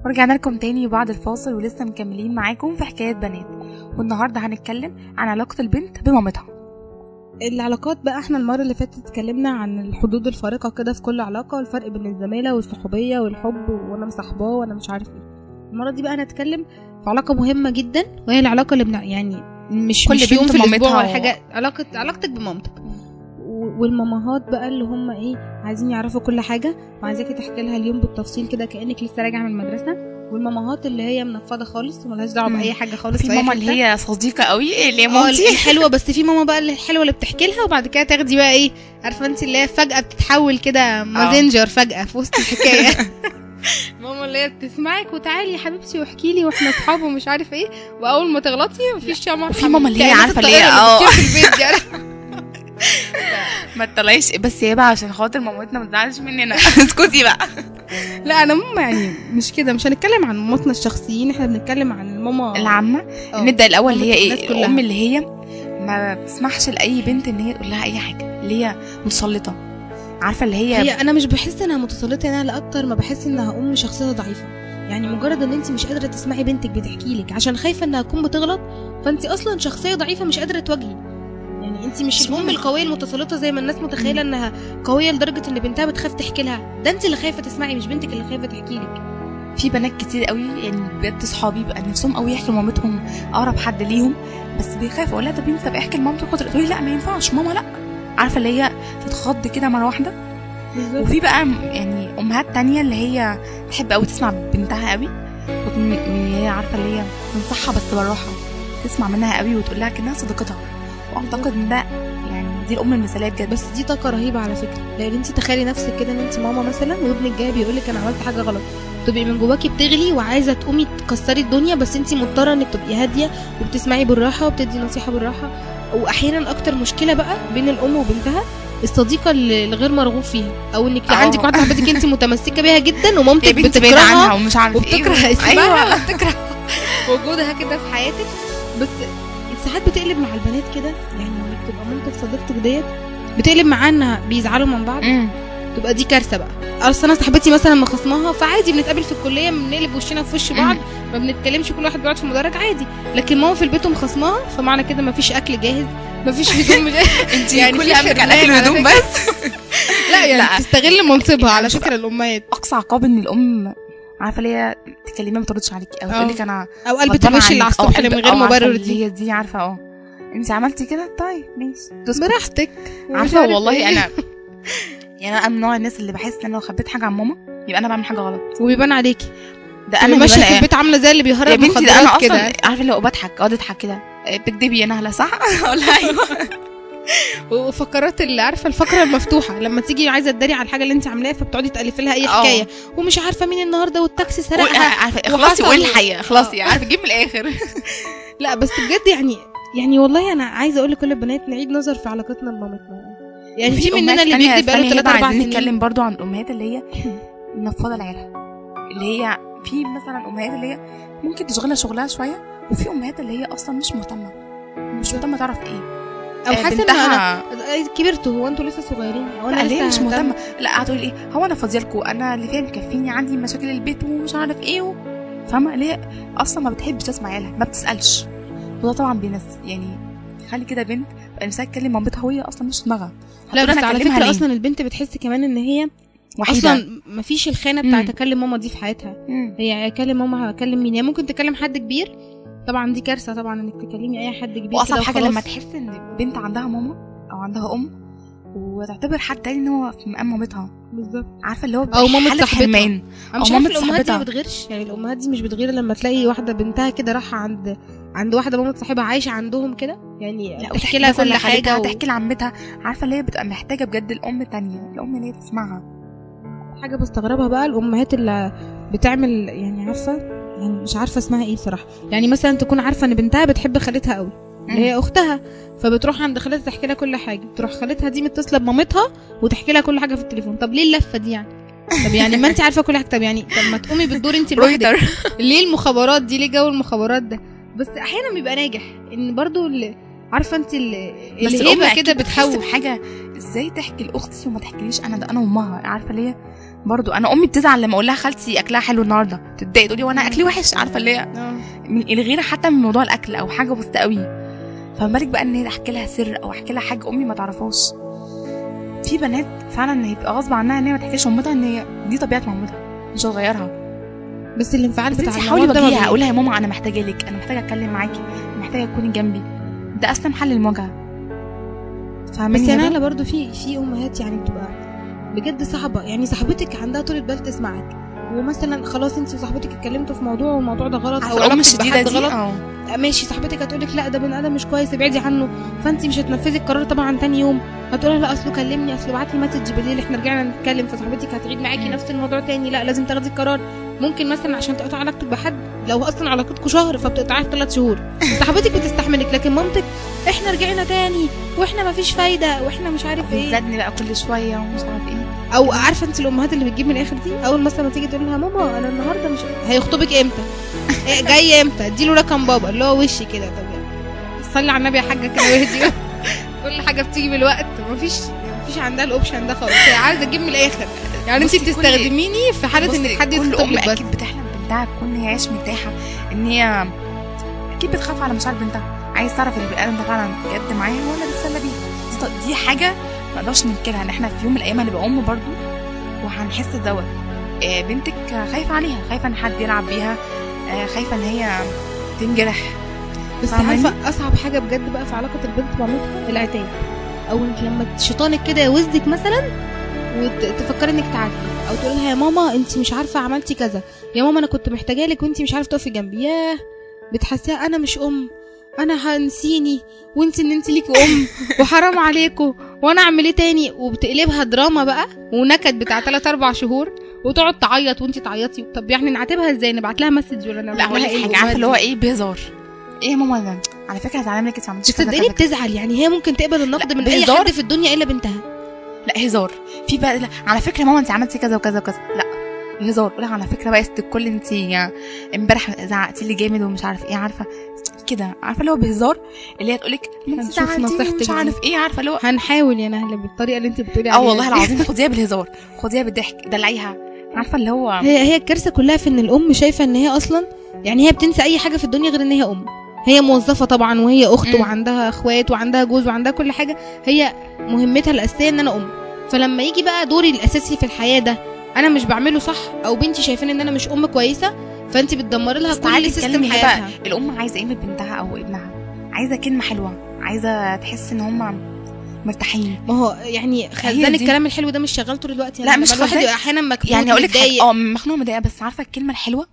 ورجعنا لكم تاني بعد الفاصل، ولسه مكملين معاكم في حكاية بنات. والنهاردة هنتكلم عن علاقة البنت بمامتها. العلاقات بقى، احنا المرة اللي فاتت اتكلمنا عن الحدود الفارقة كده في كل علاقة، والفرق بين الزمالة والصحوبية والحب وانا مصاحباه وانا مش عارف ايه. المرة دي بقى هنتكلم في علاقة مهمة جدا، وهي العلاقة اللي يعني مش يوم في الاسبوع ولا حاجة. علاقتك بمامتك. والمامهات بقى اللي هم ايه، عايزين يعرفوا كل حاجة وعايزاكي تحكي لها اليوم بالتفصيل كده كأنك لسه راجعة من المدرسة. والمامهات اللي هي منفضه خالص ومالهاش دعوه باي حاجه خالص. في ماما اللي هي صديقه قوي اللي هي مامتي الحلوه، بس في ماما بقى اللي الحلوه اللي بتحكي لها وبعد كده تاخدي بقى ايه، عارفه انت اللي هي فجاه بتتحول كده مازنجر فجاه في وسط الحكايه. ماما اللي هي بتسمعك وتعالي يا حبيبتي واحكي لي واحنا اصحاب ومش عارف ايه، واول ما تغلطي مفيش يا ماما. في ماما اللي هي عارفه اللي هي في البيت يعني ما تطلعيش، بس هي بقى عشان خاطر مامتنا ما تزعلش مننا. اسكتي بقى. لا انا ماما يعني مش كده، مش هنتكلم عن مامتنا الشخصيين، احنا بنتكلم عن الماما العامه. نبدا الاول اللي هي ايه، الام اللي هي ما بتسمحش لاي بنت ان هي تقول لها اي حاجه، اللي هي متسلطه، عارفه اللي هي انا مش بحس انها متسلطه، انا لاكتر ما بحس انها ام شخصيه ضعيفه. يعني مجرد ان انت مش قادره تسمعي بنتك بتحكي لك عشان خايفه انها تكون بتغلط، فانت اصلا شخصيه ضعيفه مش قادره تواجهي. يعني انت مش الام القويه المتسلطه زي ما الناس متخيله انها قويه لدرجه ان بنتها بتخاف تحكي لها، ده انت اللي خايفه تسمعي مش بنتك اللي خايفه تحكي لك. في بنات كتير قوي يعني بجد صحابي بقى نفسهم قوي يحكوا لمامتهم، اقرب حد ليهم، بس بيخافوا. اقول لها طب انت طب احكي لمامتك، تقول لي لا ما ينفعش ماما، لا، عارفه اللي هي تتخض كده مره واحده. وفي بقى يعني امهات تانية اللي هي تحب قوي تسمع بنتها قوي، وهي عارفه اللي هي تنصحها بس بالراحه، تسمع منها قوي وتقول لها كانها صديقتها. واعتقد ان ده يعني دي الام المثاليه بجد. بس دي طاقه رهيبه على فكره، لان انت تخيلي نفسك كده ان انت ماما مثلا وابنك جاي بيقول لك انا عملت حاجه غلط، تبقي من جواكي بتغلي وعايزه تقومي تكسري الدنيا، بس انت مضطره انك تبقي هاديه وبتسمعي بالراحه وبتدي نصيحه بالراحه. واحيانا اكتر مشكله بقى بين الام وبنتها الصديقه اللي غير مرغوب فيها، او انك عندك واحده صاحبتك انت متمسكه بيها جدا ومامتك بتكرهها عنها ومش عارفه وبتكره اسمها وبتكره وجودها كده في حياتك. بس ساعات بتقلب مع البنات كده، يعني انك تبقى مامتك صديقتك ديت بتقلب معاها انها بيزعلوا من بعض، تبقى دي كارثه بقى. اصل انا صاحبتي مثلا مخصماها، فعادي بنتقابل في الكليه بنقلب وشنا في وش بعض، ما بنتكلمش، كل واحد بيقعد في المدرج عادي. لكن ماما في البيت مخصماها، فمعنى كده ما فيش اكل جاهز، ما فيش هدوم انت يعني كل همك على اكل الهدوم بس. لا يعني تستغل منصبها على فكره الامهات. اقصى عقاب ان الام عارفه ليه تكلميها ما تردش عليكي، او تقول لك انا او قلبت الوش اللي على الصبح من غير مبرر، دي عارفه انت عملتي كده طيب ماشي براحتك. عارفه والله انا يعني انا من نوع الناس اللي بحس ان لو خبيت حاجه عن ماما يبقى انا بعمل حاجه غلط وبيبان عليكي. ده انا ماشيه في البيت عامله زي اللي بيهرب مخدرات كده، عارفه لو بضحك اقعد اضحك كده، بتكدبي يا نهله صح؟ اقول لها ايوه. وفقرات اللي عارفه الفقره المفتوحه لما تيجي عايزه تداري على الحاجه اللي انت عاملاها، فبتقعدي تالفي لها اي حكايه ومش عارفه مين النهارده والتاكسي سرقها، عارفه خلاص قولي الحقيقه خلاص عارفه جيب من الاخر. لا بس بجد يعني والله انا عايزه اقول لكل البنات نعيد نظر في علاقتنا بمامتنا. يعني في مننا اللي بيكذب بقاله 3 4 سنين. نتكلم برضو عن الامهات اللي هي منفضه لعيالها، اللي هي في مثلا امهات اللي هي ممكن تشغلها شغلها شويه، وفي امهات اللي هي اصلا مش مهتمه تعرف ايه، او حاسه ان انا كبرت، هو انتوا لسه صغيرين، او انا لسه مش مهتمه. لا قاعده تقول ايه، هو انا فاضيالكم، انا اللي فيها مكفيني، عندي مشاكل البيت ومش عارف ايه فاهمه؟ اللي هي اصلا ما بتحبش تسمع عيالها، ما بتسالش. وده طبعا بينس يعني خلي كده بنت نفسها تكلم مامتها وهي اصلا مش دماغها. لا بس على فكره اصلا البنت بتحس كمان ان هي وحيدة. اصلا مفيش الخانه بتاعت اكلم ماما دي في حياتها. هي اكلم ماما هكلم مين؟ هي ممكن تكلم حد كبير، طبعا دي كارثه طبعا انك تكلمي اي حد كبير. واصعب حاجه لما تحس ان بنت عندها ماما او عندها ام وتعتبر حد تاني ان هو في مقام مامتها بالظبط، عارفه اللي هو او مامة صاحبتها. او مامة الامهات دي ما بتغيرش، يعني الامهات دي مش بتغير لما تلاقي واحده بنتها كده رايحه عند واحده مامة صاحبها عايشه عندهم كده، يعني تحكي لها كل حاجه تحكي لعمتها، عارفه اللي هي بتبقى محتاجه بجد الام التانية، الام اللي هي تسمعها. حاجه بستغربها بقى الامهات اللي بتعمل يعني عارفه، يعني مش عارفه اسمها ايه بصراحه، يعني مثلا تكون عارفه ان بنتها بتحب خالتها قوي اللي هي اختها، فبتروح عند خالتها تحكي لها كل حاجه، تروح خالتها دي متصله بمامتها وتحكي لها كل حاجه في التليفون. طب ليه اللفه دي يعني؟ طب يعني ما انت عارفه كل حاجه، طب ما تقومي بالدور انت لوحدك. ليه المخابرات دي؟ ليه جو المخابرات ده؟ بس احيانا بيبقى ناجح ان برضو اللي عارفه انت اللي هيبقى كده بتحوش حاجه ازاي تحكي لاختي وما تحكيليش انا وامها. عارفه ليه برضو انا امي بتزعل لما اقول لها خالتي اكلها حلو النهارده، تتضايق تقولي وانا اكلي وحش. عارفه ليه الغيره حتى من موضوع الاكل او حاجه بسيطه قوي، فما بالك بقى ان هي احكي لها سر او احكي لها حاجه امي ما تعرفهاش. في بنات فعلا هيبقى غصب عنها ان هي ما تحكيش امتها ان هي دي طبيعه مامتها مش هتغيرها، بس الانفعال بتاع حاولي واجهيها، اقولها يا ماما انا محتاجه لك، انا محتاجه اتكلم معاكي، محتاجه تكوني جنبي، ده اسلم حل للمواجهه. بس يعني برضو في امهات يعني بتبقى بجد صعبه، يعني صاحبتك عندها طولة بال تسمعك ومثلا خلاص انت وصاحبتك اتكلمتوا في موضوع والموضوع ده غلط او الام الشديده بحد دي غلط، ماشي صاحبتك هتقولك لا ده بني ادم مش كويس ابعدي عنه، فانت مش هتنفذي القرار طبعا تاني يوم، هتقولها لا اصله كلمني اصله بعت لي مسج بالليل احنا رجعنا نتكلم، فصاحبتك هتعيد معاكي نفس الموضوع تاني، لا لازم تاخدي القرار. ممكن مثلا عشان تقطع علاقتك بحد لو اصلا علاقتكم شهر فبتقطعيها في 3 شهور، صاحبتك بتستحملك، لكن مامتك احنا رجعنا تاني واحنا مفيش فايده واحنا مش عارف ايه، بتزادني بقى كل شويه ومش عارف ايه. او عارفه انت الامهات اللي بتجيب من الاخر دي، اول مثلا ما تيجي تقول لها ماما انا النهارده مش هيخطبك امتى جاي امتى اديله رقم بابا اللي هو وشي كده، طب صلي على النبي يا حاجه كده واهدي كل حاجه بتيجي بالوقت، مفيش عندها الاوبشن ده خالص، هي عايزه تجيب من الاخر يعني. انت بتستخدميني في حاله ان حد يخطب لك، بس اكيد بتحلم بنتها تكون هي عايش مرتاحه، ان هي اكيد بتخاف على مشاعر بنتها، عايز تعرف البني ادم ده فعلا بجد معاها ولا بتسلى بيه. دي حاجه ما نقدرش ننكرها، ان احنا في يوم من الايام هنبقى ام برضو وهنحس دوت. بنتك خايفه عليها، خايفه ان حد يلعب بيها، خايفه ان هي تنجرح. بس عارفه اصعب حاجه بجد بقى في علاقه البنت ومامتها العتاب، او انت لما شيطانك كده يوزك مثلا وتفكري انك تعدي، او تقول لها يا ماما انت مش عارفه عملتي كذا، يا ماما انا كنت محتاجه لك وانت مش عارفه تقفي جنبي، ياه بتحسيها انا مش ام، انا هنسيني وانت ان انت ليكي ام وحرام عليكم وانا اعمل ايه تاني، وبتقلبها دراما بقى ونكد بتاع 3-4 شهور وتقعد تعيط وانت تعيطي. طب يعني نعاتبها ازاي؟ نبعت لها مسج ولا نعمل لها ايه؟ حاجه عارفه اللي هو ايه بهزار، ايه يا ماما ده على فكره زعلانه منك انت عملتيش كذا، تصدقني بتزعل يعني، هي ممكن تقبل النقد من اي حد في الدنيا الا بنتها. لا هزار في بقى، لا على فكره ماما انت عملتي كذا وكذا وكذا، لا هزار، قولها على فكره بقى ست الكل انت امبارح زعقتي لي جامد ومش عارف ايه، عارفه كده، عارفه اللي هو بهزار، اللي هي تقول لك هنشوف نصيحتك مش عارف ايه، عارفه اللي هو هنحاول يا نهله بالطريقه اللي انت بتقولي عليها. والله العظيم خديها بالهزار، خديها بالضحك، دلعيها، عارفه اللي هو هي الكارثه كلها في ان الام شايفه ان هي اصلا يعني هي بتنسى اي حاجه في الدنيا غير ان هي ام، هي موظفه طبعا وهي اخت وعندها اخوات وعندها جوز وعندها كل حاجه، هي مهمتها الاساسيه ان انا ام، فلما يجي بقى دوري الاساسي في الحياه ده انا مش بعمله صح، او بنتي شايفين ان انا مش ام كويسه، فانت بتدمري لها كل سيستم حياتها. الام عايزه ايه من بنتها او ابنها؟ عايزه كلمه حلوه، عايزه تحس ان هم مرتاحين. ما هو يعني خزان الكلام الحلو ده مش شغال طول الوقت يعني، لا مش الواحد احيانا مكبوت يعني اقول لك مخنوقه مضايقه، بس عارفه الكلمه الحلوه،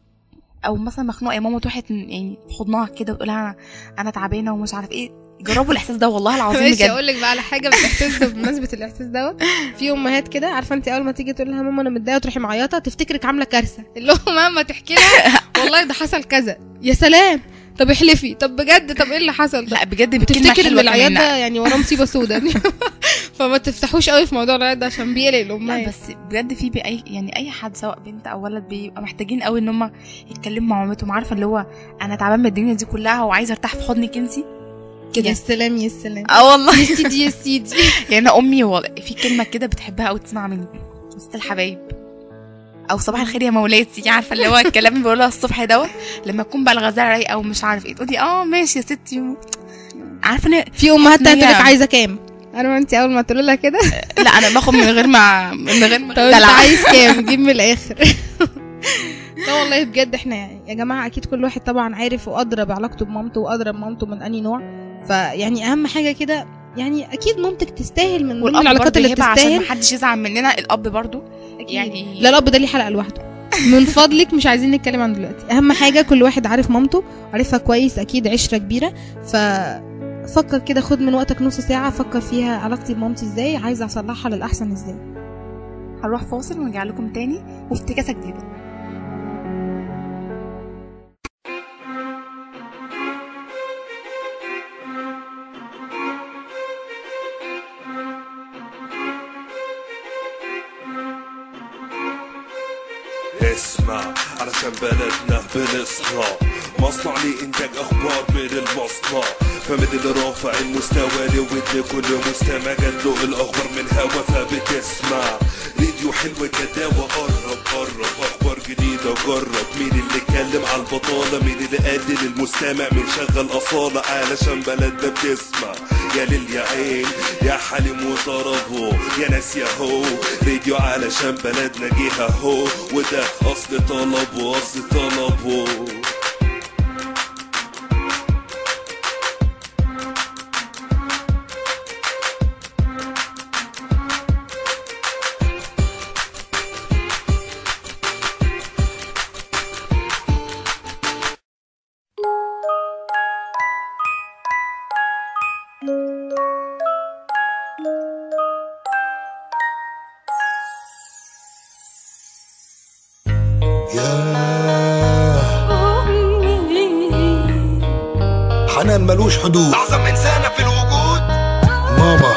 او مثلا مخنوقه يا ماما تروحي يعني في حضنها كده وتقول لها انا تعبانه ومش عارف ايه، جربوا الاحساس ده والله العظيم بجد. ماشي اقول لك بقى على حاجه بالاحساس ده، بمناسبه الاحساس دوت، في امهات كده عارفه انت اول ما تيجي تقول لها ماما انا متضايقه تروحي معيطه تفتكرك عامله كارثه، اللي هو ماما تحكي لها والله ده حصل كذا، يا سلام طب احلفي، طب بجد طب ايه اللي حصل؟ لا بجد بتفتكر ان العياط ده يعني وراه مصيبه سوداء فما تفتحوش قوي في موضوع العياط ده عشان بيقلق الامهات. بس بجد في يعني اي حد سواء بنت او ولد بيبقى محتاجين قوي ان هم يتكلموا مع مامتهم، عارفه اللي هو انا تعبان من الدنيا دي كلها وعايزه ارتاح في حضنك انت كده. يا سلام يا سلام، والله يا سيدي يا سيدي. يعني امي والله في كلمه كده بتحبها قوي تسمع مني، ست الحبايب، او صباح الخير يا مولاتي، عارفه اللي هو الكلام اللي بقولها الصبح دوت لما تكون بقى الغزاله رايقه ومش عارف ايه، تقولي ماشي يا ستي، عارفه ان في امهات تقول لك عايزه كام، انا ما انت اول ما تقول لها كده لا انا باخد من غير ما طب انت عايز كام، جيب من الاخر. لا والله بجد احنا يا جماعه اكيد كل واحد طبعا عارف وادرى بعلاقته بمامته وادرى بمامته من انهي نوع، فيعني اهم حاجه كده يعني اكيد مامتك تستاهل من ضمن العلاقات اللي تستاهل، عشان ما حدش يزعل مننا، الاب برضو يعني لا الاب ده ليه حلقه لوحده من فضلك، مش عايزين نتكلم عن دلوقتي. اهم حاجه كل واحد عارف مامته، عارفها كويس، اكيد عشره كبيره، ففكر كده، خد من وقتك نص ساعه فكر فيها علاقتي بمامتي ازاي، عايزه اصلحها للاحسن ازاي. هنروح فاصل ونرجع لكم تاني وافتكاسه جديده. اسمع علشان بلدنا بنصنع مصنع لإنتاج أخبار من المصنع، فمن اللي رافع المستوى لودن كل مستمع جاتله الأخبار من هوا فبتسمع راديو حلو كداوة، قرب أخبار جديدة جرب، مين اللي اتكلم على البطالة، مين اللي قال للمستمع، مين شغل أصالة علشان بلدنا بتسمع، يا ليل يا عين يا حليم وطربه يا ناس يا هو، راديو علشان بلدنا جيها هو، وده أصل طلبه أصل طلبه. الحنان ملوش حدود. أعظم إنسانة في الوجود ماما.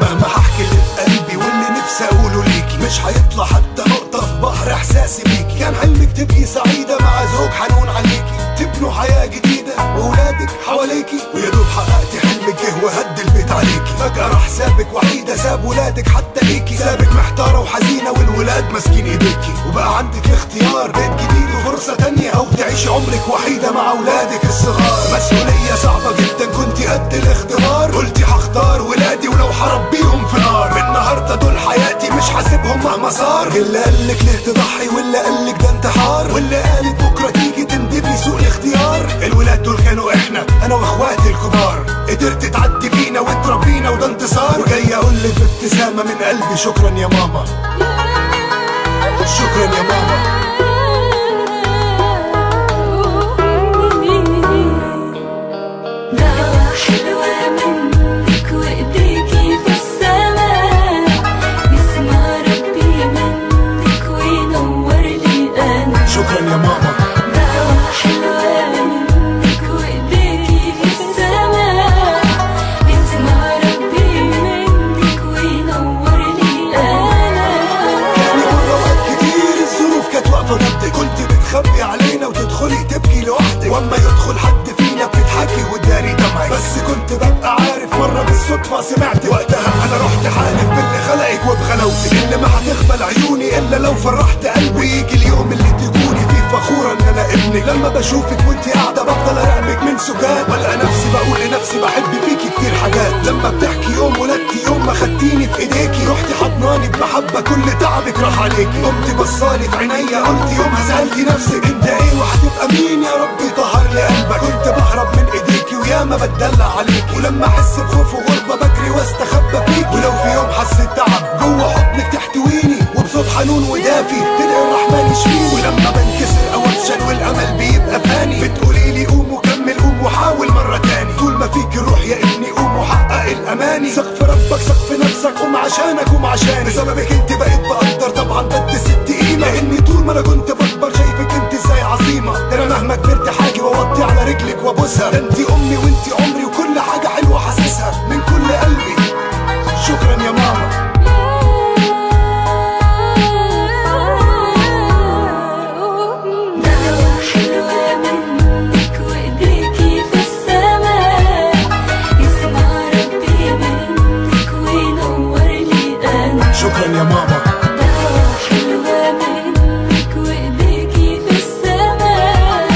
مهما هحكي اللي في قلبي واللي نفسي أقوله ليكي مش هيطلع حتى نقطة في بحر إحساسي بيكي. كان حلمك تبقي سعيدة مع زوج حنون عليكي، تبنوا حياة جديدة وولادك حواليكي، ويا دوب حققتي حلمك جه وهد البيت عليكي. فجأة راح سابك وحيدة، ساب ولادك حتى ليكي، سابك محتارة وحزينة والولاد ماسكين ايديكي. وبقى عندك الاختيار بيت جديد وفرصة تانية، أو تعيشي عمرك وحيدة مع ولادك الصغار. مسؤولية صعبة جدا كنتي قد الاختبار، قلتي هختار ولادي ولو هربيهم في نار. من النهاردة دول حياتي مش حاسبهم مهما صار. اللي قالك ليه تضحي واللي قالك ده انتحار، واللي قالت بكرة تيجي تندبي سوء الاختيار. الولاد دول كانوا احنا، انا واخواتي الكبار، قدرت تعدي بينا وتربينا وده انتصار. وجاي اقولك بابتسامة من قلبي شكرا يا ماما، شكرا يا ماما. شكرا يا ماما. دعوة حلوة منك وإيديكي في السماء، يسمع ربي منك وينور لي أنا. يعني مرات كتير الظروف كانت واقفة ضدك، كنت بتخبي علينا وتدخلي تبكي لوحدك، واما يدخل حد فينا بتضحكي وتداري دمعك. بس كنت ببقى عارف مرة بالصدفة سمعت وقتها انا رحت حالف باللي خلقك وبغلاوتك، اللي ما هتغفل عيوني الا لو فرحت قلبي. ويجي اليوم اللي تكوني فيه فخورة ان انا ابنك، لما بشوفك وانتي قاعدة بفضل اراقبك من سكات، والقى نفسي بقول لنفسي بحب فيكي كتير حاجات. لما بتحكي يوم ولدتي يوم ما خدتيني في ايديكي، رحتي حضناني بمحبة كل تعبك راح عليكي. قمتي بصالي في عينيا قلتي يومها سألتي نفسك انت ايه وهتبقى مين، يا ربي طهر لي قلبك. كنت بهرب من ايديكي وياما بتدلع عليكي، ولما احس بخوف وغربة بجري واستخبى فيكي. ولو في يوم حسيت تعب جوه حضنك تحتويني، وبصوت حنون ودافي تدعي الرحمن يشفيني. ولما بنكسر او افشل والامل بيبقى فاني، بتقولي لي قوم وكمل قوم وحاول مرة تاني. طول ما فيك الروح يا ابني قوم وحقق الاماني. سقف ربك سقف نفسك، قوم عشانك قوم عشاني. بسببك انت بقيت بقدر طبعا بدي ست قيمة، لاني طول ما انا كنت بكبر شايفك انت ازاي عظيمة. ده انا مهما كبرت حاجة واوطي على رجلك وابوسها، ده انت امي وانت عمري وكل حاجة حلوة حاسسها من كل قلبي. شكرا يا ماما. شكرا يا ماما. دعوة حلوة منك وإيديكي في السماء،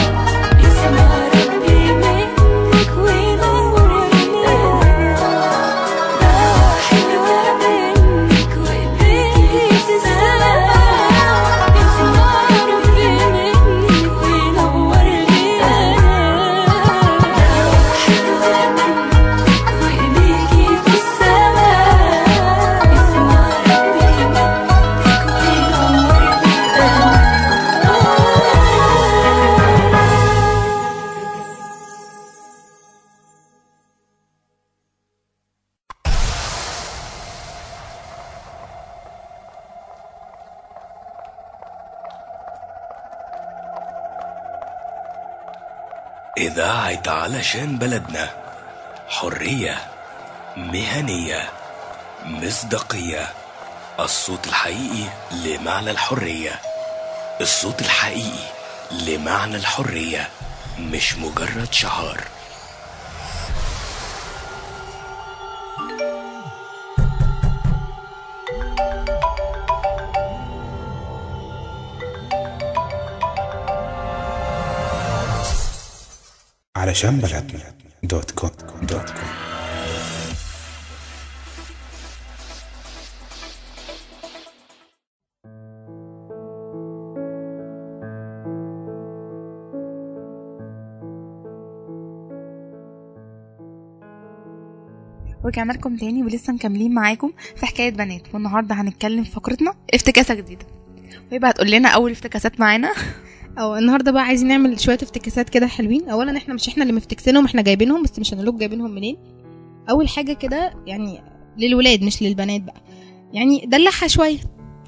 يسمع ربي منك وينور لي أنا. دعوة حلوة منك وإيديكي في السماء، يسمع ربي منك وينور لي أنا. دعوة حلوة منك وإيديكي في السماء، إذاعة علشان بلدنا، حرية، مهنية، مصداقية، الصوت الحقيقي لمعنى الحرية، الصوت الحقيقي لمعنى الحرية، مش مجرد شعار. علشان بلدنا .com. ورجعنا لكم تاني ولسه مكملين معاكم في حكاية بنات، والنهاردة هنتكلم في فقرتنا افتكاسة جديدة. ويبقى هتقول لنا أول افتكاسات معانا. او النهارده بقى عايزين نعمل شويه افتكاسات كده حلوين. اولا احنا مش احنا اللي مفتكسينهم، احنا جايبينهم، بس مش هنقول جايبينهم منين. اول حاجه كده يعني للولاد مش للبنات بقى، يعني دلعها شويه،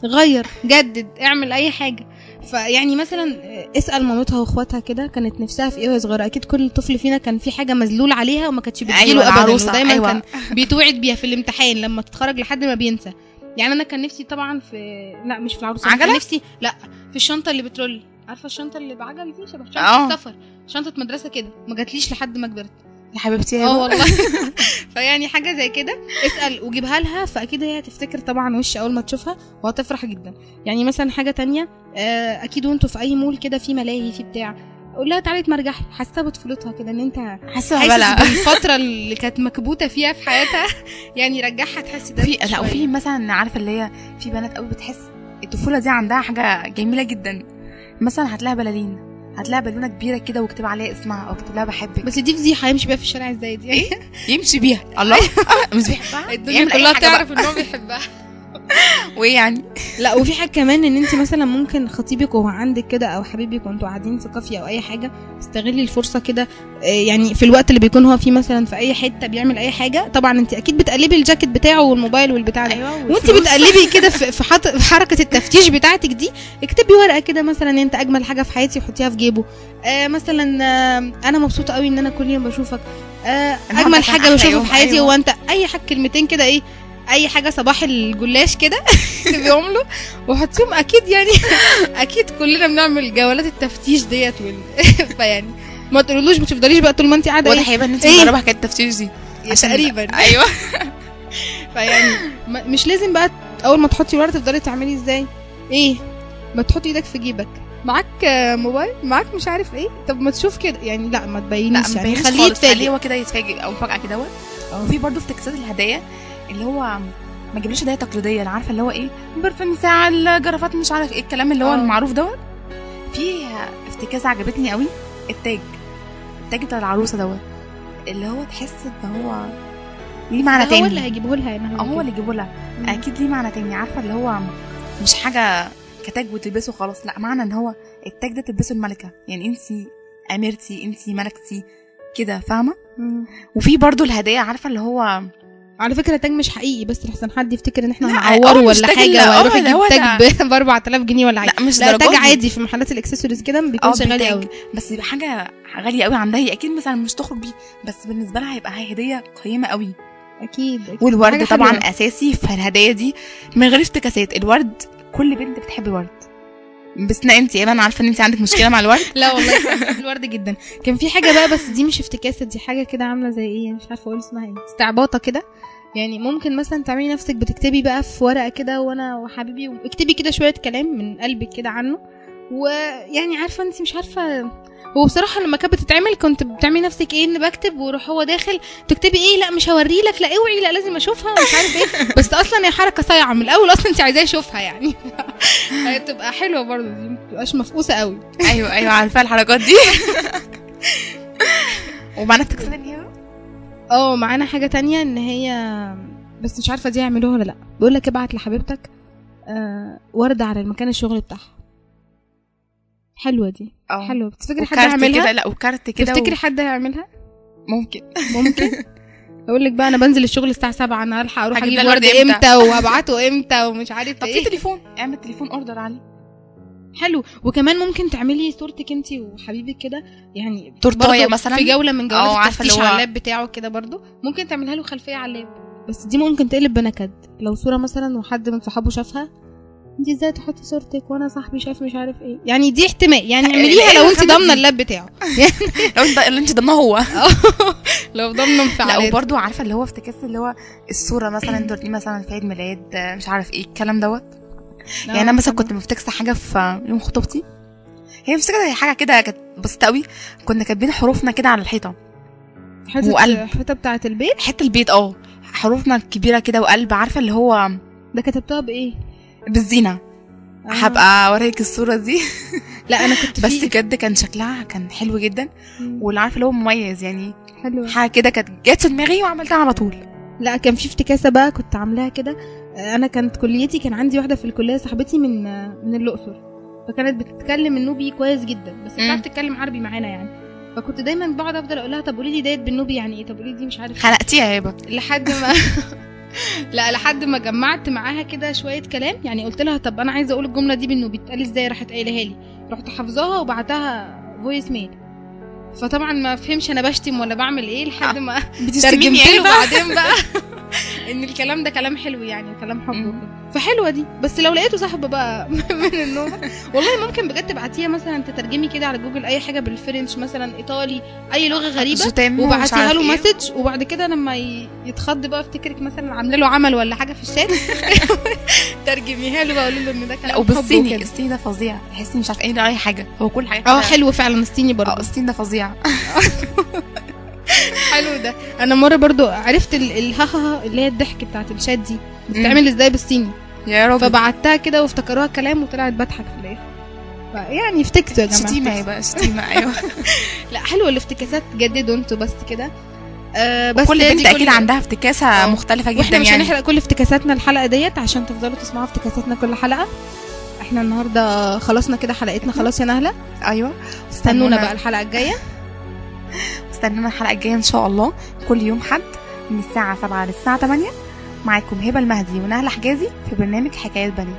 غير، جدد، اعمل اي حاجه. فيعني مثلا اسال مامتها واخواتها كده كانت نفسها في ايه وهي صغيره. اكيد كل طفل فينا كان في حاجه مذلول عليها وما كانتش بتجيله ابدا، ودايما كان بيتوعد بيها في الامتحان لما تتخرج لحد ما بينسى. يعني انا كان نفسي طبعا في لا مش في العروسه، كان نفسي لا في الشنطه اللي بترول، عارفه الشنطه اللي بعجل دي شبه شنطه السفر، شنطه مدرسه كده، ما جاتليش لحد ما كبرت يا حبيبتي. والله. فيعني حاجه زي كده اسال وجيبها لها، فاكيد هي هتفتكر طبعا وش اول ما تشوفها وهتفرح جدا. يعني مثلا حاجه تانية اكيد وانتوا في اي مول كده في ملاهي في بتاع، قول لها تعالي اتمرجحي، حاسه بطفولتها كده ان انت حاسس بالفتره اللي كانت مكبوته فيها في حياتها، يعني رجعها تحس ده. لا وفي مثلا عارفه اللي هي في بنات قوي بتحس الطفوله دي عندها حاجه جميله جدا. مثلا هتلاقي بلالين، هتلاقي بالونه كبيره كده وكتب عليها اسمها او كتب لها بحبك، بس دي فضيحه يمشي بيها في الشارع ازاي دي؟ يمشي بيها الله مش بيحبها، الدنيا كلها تعرف ان هو بيحبها. وايه يعني؟ لا وفي حاجه كمان ان انت مثلا ممكن خطيبك وهو عندك كده او حبيبك وانتوا قاعدين في كافيه او اي حاجه، استغلي الفرصه كده يعني في الوقت اللي بيكون هو فيه مثلا في اي حته بيعمل اي حاجه. طبعا انت اكيد بتقلبي الجاكيت بتاعه والموبايل والبتاع ده، أيوة وانت بتقلبي كده في حركه التفتيش بتاعتك دي، اكتبي ورقه كده مثلا انت اجمل حاجه في حياتي وحطيها في جيبه. مثلا انا مبسوطه قوي ان انا كل يوم بشوفك، اجمل حاجه بشوفها في حياتي. هو انت اي حاجه كلمتين كده ايه، اي حاجه صباح الجلاش كده تبيهم له وحطيهم. اكيد يعني اكيد كلنا بنعمل جولات التفتيش ديت فيعني ما تقولوش ما تفضليش بقى طول ما انت قاعده واضح يبقى ان انت مجربه حكايه التفتيش دي تقريبا. ايوه. فيعني مش لازم بقى اول ما تحطي ورقه تفضلي تعملي ازاي ايه، ما تحطي ايدك في جيبك، معاك موبايل، معاك مش عارف ايه، طب ما تشوف كده يعني. لا ما تبينيش، يعني خليه يتفاجئ، هو كده يتفاجئ او فجاه كده. وفي برضه في تكسات الهدايا اللي هو ما تجيبليش هدايا تقليديه، عارفه اللي هو ايه، برفان ساعه الجرافات مش عارف ايه الكلام اللي هو المعروف دوت. في افتكاسه عجبتني قوي، التاج بتاع العروسه دوت، اللي هو تحس ان هو ليه معنى تاني، هو اللي هيجيبه لها يعني، هو اللي يجيبه لها اكيد ليه معنى تاني. عارفه اللي هو مش حاجه كتاج وتلبسه خلاص، لا معنى ان هو التاج ده تلبسه الملكه، يعني انتي اميرتي انتي ملكتي كده، فاهمه. وفي برضو الهدايا عارفه اللي هو على فكره تاج مش حقيقي، بس لحسن حد يفتكر ان احنا هنعوره ولا حاجه ويروح يجيب تاج ب 4000 جنيه ولا حاجه. لا تاج عادي في محلات الاكسسوارز كده، ما بيكونش غالي قوي، بس يبقى حاجه غاليه قوي عندها هي، اكيد مثلا مش تخرج بيه، بس بالنسبه لها هيبقى هديه قيمه قوي. اكيد. والورد طبعا اساسي في الهدايا دي من غير افتكاسات. الورد كل بنت بتحب الورد، بس انت انا عارفه ان انت عندك مشكله مع الورد. لا والله بحب الورد جدا. كان في حاجه بقى بس دي مش افتكاسه، دي حاجه كده عامله زي ايه مش عارفه اقول اسمها ايه، استعباطه كده. يعني ممكن مثلا تعملي نفسك بتكتبي بقى في ورقه كده وانا وحبيبي، واكتبي كده شويه كلام من قلبك كده عنه، ويعني عارفه انت مش عارفه. هو بصراحه لما كانت بتتعمل كنت بتعملي نفسك ايه، ان بكتب وروح هو داخل تكتبي ايه، لا مش هوري لك، لا اوعي، لا لازم اشوفها مش عارف ايه، بس اصلا هي حركه صايعه من الاول، اصلا انت عايزاه يشوفها يعني. هي بتبقى حلوه برضه، دي ما بتبقاش مفقوسه قوي. ايوه عارفه الحركات دي. ومعانا افتكاسات ان هي معانا حاجه تانية ان هي بس مش عارفه دي يعملوها ولا لا. بيقول لك ابعت لحبيبتك ورده على المكان الشغل بتاعها. حلوه دي، حلوه. بتفتكري حد هيعملها كده؟ لا وكارت كده تفتكري حد هيعملها؟ ممكن اقول لك بقى انا بنزل الشغل الساعه 7، انا هلحق اروح اجيب الورد امتى وهبعته امتى ومش عارف طب في تليفون، اعمل تليفون اوردر عليه. حلو. وكمان ممكن تعملي صورتك انت وحبيبك كده، يعني تورتايه مثلا في جوله من جولات التفتيش على اللاب بتاعه كده، برضو ممكن تعملها له خلفيه على اللاب، بس دي ممكن تقلب بنكد لو صوره مثلا وحد من صحابه شافها، انت ازاي تحطي صورتك وانا صاحبي شاف مش عارف ايه، يعني دي احتمال، يعني اعمليها لو انت ضامنه اللاب بتاعه، لو انت ضامنه هو لو ضامنه انفعالات. لا وبرده عارفه اللي هو افتكاس اللي هو الصوره مثلا تورني مثلا في عيد ميلاد مش عارف ايه الكلام دوت. يعني انا مثلا كنت مفتكسه حاجه في يوم خطوبتي، هي مفتكسه هي حاجه كده كانت بسيطه قوي، كنا كاتبين حروفنا كده على الحيطه، حته بتاعه البيت، حته البيت حروفنا كبيره كده وقلب. عارفه اللي هو ده كتبتها بايه؟ بالزينه. هبقى اوريك الصوره دي. لا انا كنت بس بجد كان شكلها كان حلو جدا، واللي عارفه اللي هو مميز، يعني حلو حاجه كده كانت جت في دماغي وعملتها على طول. لا كان في افتكاسه بقى كنت عاملاها كده. انا كانت كليتي كان عندي واحده في الكليه صاحبتي من الاقصر، فكانت بتتكلم النوبي كويس جدا، بس بتعرف تتكلم عربي معانا يعني، فكنت دايما بقعد افضل اقول لها طب قولي لي ديت بالنوبي يعني ايه، طب قولي دي مش عارف، خلقتيها يابا لحد ما لا لحد ما جمعت معاها كده شويه كلام، يعني قلت لها طب انا عايزه اقول الجمله دي بانه بيتقال ازاي، راحت قايلها لي، رحت حافظاها وبعتها فويس ميل. فطبعا ما فهمش انا بشتم ولا بعمل ايه لحد ما بترجمي له بعدين بقى ان الكلام ده كلام حلو يعني وكلام حب وكده. فحلوه دي. بس لو لقيته صاحب بقى من النوم والله ممكن بجد تبعتيها مثلا تترجمي كده على جوجل اي حاجه بالفرنش مثلا ايطالي اي لغه غريبه وبعتيها له مسج، وبعد كده لما يتخض بقى افتكرك مثلا عامله له عمل ولا حاجه في الشات ترجميها له بقى قولي له ان ده كلام حب. وبالصيني الصيني ده فظيع، تحسي مش عارفه اي حاجه، هو كل حاجه حلو فعلا الصيني برضه. الصيني ده فظيع حلو ده. انا مره برضو عرفت الهاها اللي هي الضحك بتاعت الشات دي بتتعمل ازاي بالصيني يا رب، فبعتها كده وافتكروها كلام وطلعت بضحك في الاخر. يعني افتكسوا يا جماعه، شتيمه يبقى شتيمه. ايوه لا حلوه الافتكاسات، جددوا انتوا بس كده. بس كل بنت اكيد عندها افتكاسه مختلفه جدا، واحنا مش يعني هنحرق كل افتكاساتنا الحلقه ديت عشان تفضلوا تسمعوا افتكاساتنا كل حلقه. احنا النهارده خلصنا كده حلقتنا خلاص يا نهله. ايوه استنونا بقى الحلقه الجايه. استنونا الحلقه الجايه ان شاء الله كل يوم حد من الساعه 7 للساعه 8. معاكم هبه المهدي ونهله حجازي في برنامج حكايات بنات.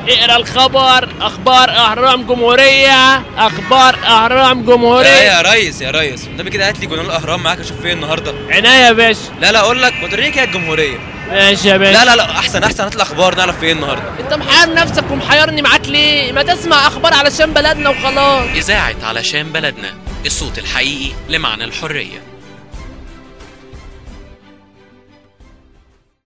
اقرا الخبر، اخبار اهرام جمهوريه، اخبار اهرام جمهوريه. يا ريس يا ريس، النبي كده هات لي جورنال الاهرام معاك اشوف فين النهارده. عناية يا باشا. لا اقول لك ما توريني كده الجمهوريه. ماشي يا باشا. لا احسن هات الاخبار نعرف فين النهارده. انت محير نفسك ومحيرني معاك ليه؟ ما تسمع اخبار علشان بلدنا وخلاص. إذاعة علشان بلدنا، الصوت الحقيقي لمعنى الحرية.